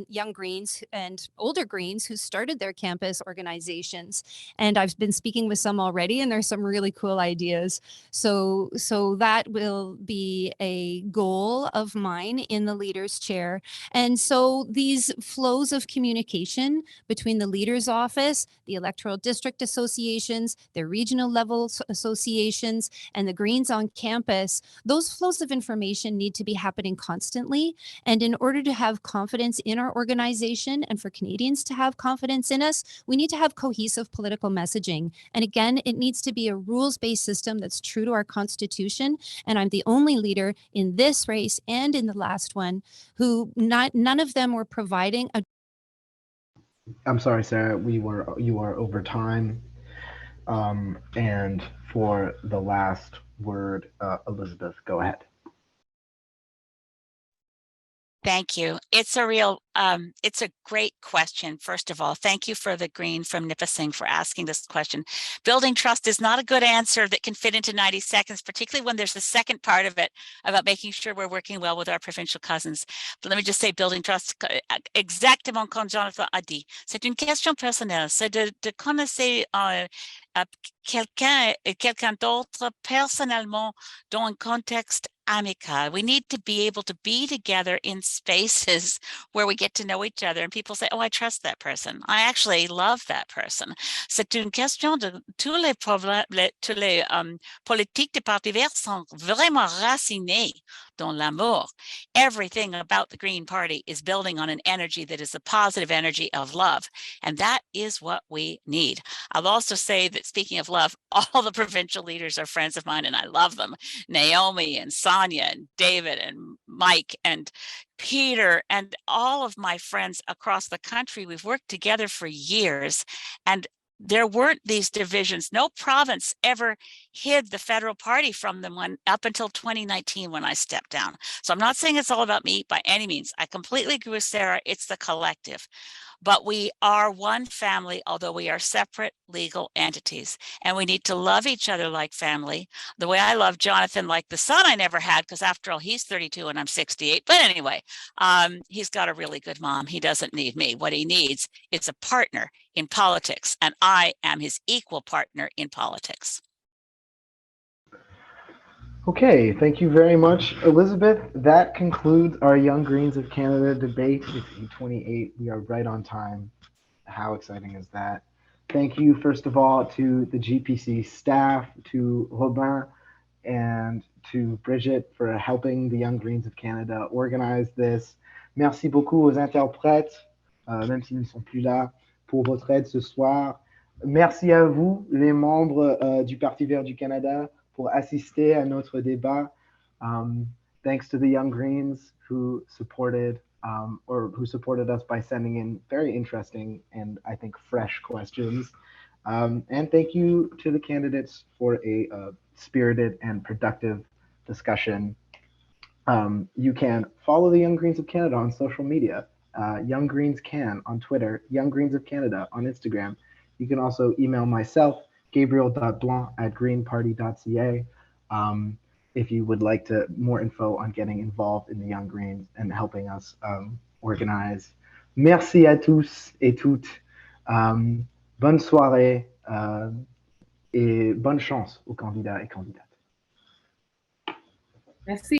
young Greens and older Greens who started their campus organizations. And I've been speaking with some already, and there's some really cool ideas. So that will be a goal of mine in the Leaders Chair. And so these flows of communication between the Leaders Office, the electoral district associations, their regional level associations, and the Greens on campus, those flows of information need to be happening constantly. And in order to have confidence in our organization and for Canadians to have confidence in us, we need to have cohesive political messaging. And again, it needs to be a rules-based system that's true to our Constitution. And I'm the only leader in this race and in the last one who none of them were providing a. I'm sorry, Sarah, you are over time. And for the last word, Elizabeth, go ahead. Thank you. It's a great question. First of all, thank you for the Green from Nipissing for asking this question. Building trust is not a good answer that can fit into 90 seconds, particularly when there's the second part of it about making sure we're working well with our provincial cousins. But let me just say, building trust, exactement comme Jonathan a dit. C'est une question personnelle. C'est de connaître quelqu'un d'autre personnellement dans un contexte amical. We need to be able to be together in spaces where we get to know each other and people say, oh, I trust that person. I actually love that person. C'est une question de tous les politiques des partis verts sont vraiment racinés dans l'amour. Everything about the Green Party is building on an energy that is a positive energy of love. And that is what we need. I'll also say that speaking of love, all the provincial leaders are friends of mine and I love them. Naomi and Sonia and David and Mike and Peter and all of my friends across the country. We've worked together for years and there weren't these divisions. No province ever hid the federal party from them up until 2019 when I stepped down. So I'm not saying it's all about me by any means. I completely agree with Sarah. It's the collective. But we are one family, although we are separate legal entities. And we need to love each other like family. The way I love Jonathan like the son I never had, because after all, he's 32 and I'm 68. But anyway, he's got a really good mom. He doesn't need me. What he needs is a partner in politics. And I am his equal partner in politics. Okay, thank you very much, Elizabeth. That concludes our Young Greens of Canada debate. It's 8:28. We are right on time. How exciting is that? Thank you, first of all, to the GPC staff, to Robin and to Bridget for helping the Young Greens of Canada organize this. Merci beaucoup aux interprètes, même s'ils ne sont plus là, pour votre aide ce soir. Merci à vous, les membres du Parti vert du Canada, pour assister à notre débat. Thanks to the Young Greens who supported us by sending in very interesting and I think fresh questions. And thank you to the candidates for a spirited and productive discussion. You can follow the Young Greens of Canada on social media. Young Greens Can on Twitter, Young Greens of Canada on Instagram. You can also email myself, gabriel.blanc@greenparty.ca, if you would like more info on getting involved in the Young Greens and helping us organize. Merci à tous et toutes. Bonne soirée et bonne chance aux candidats et candidates. Merci.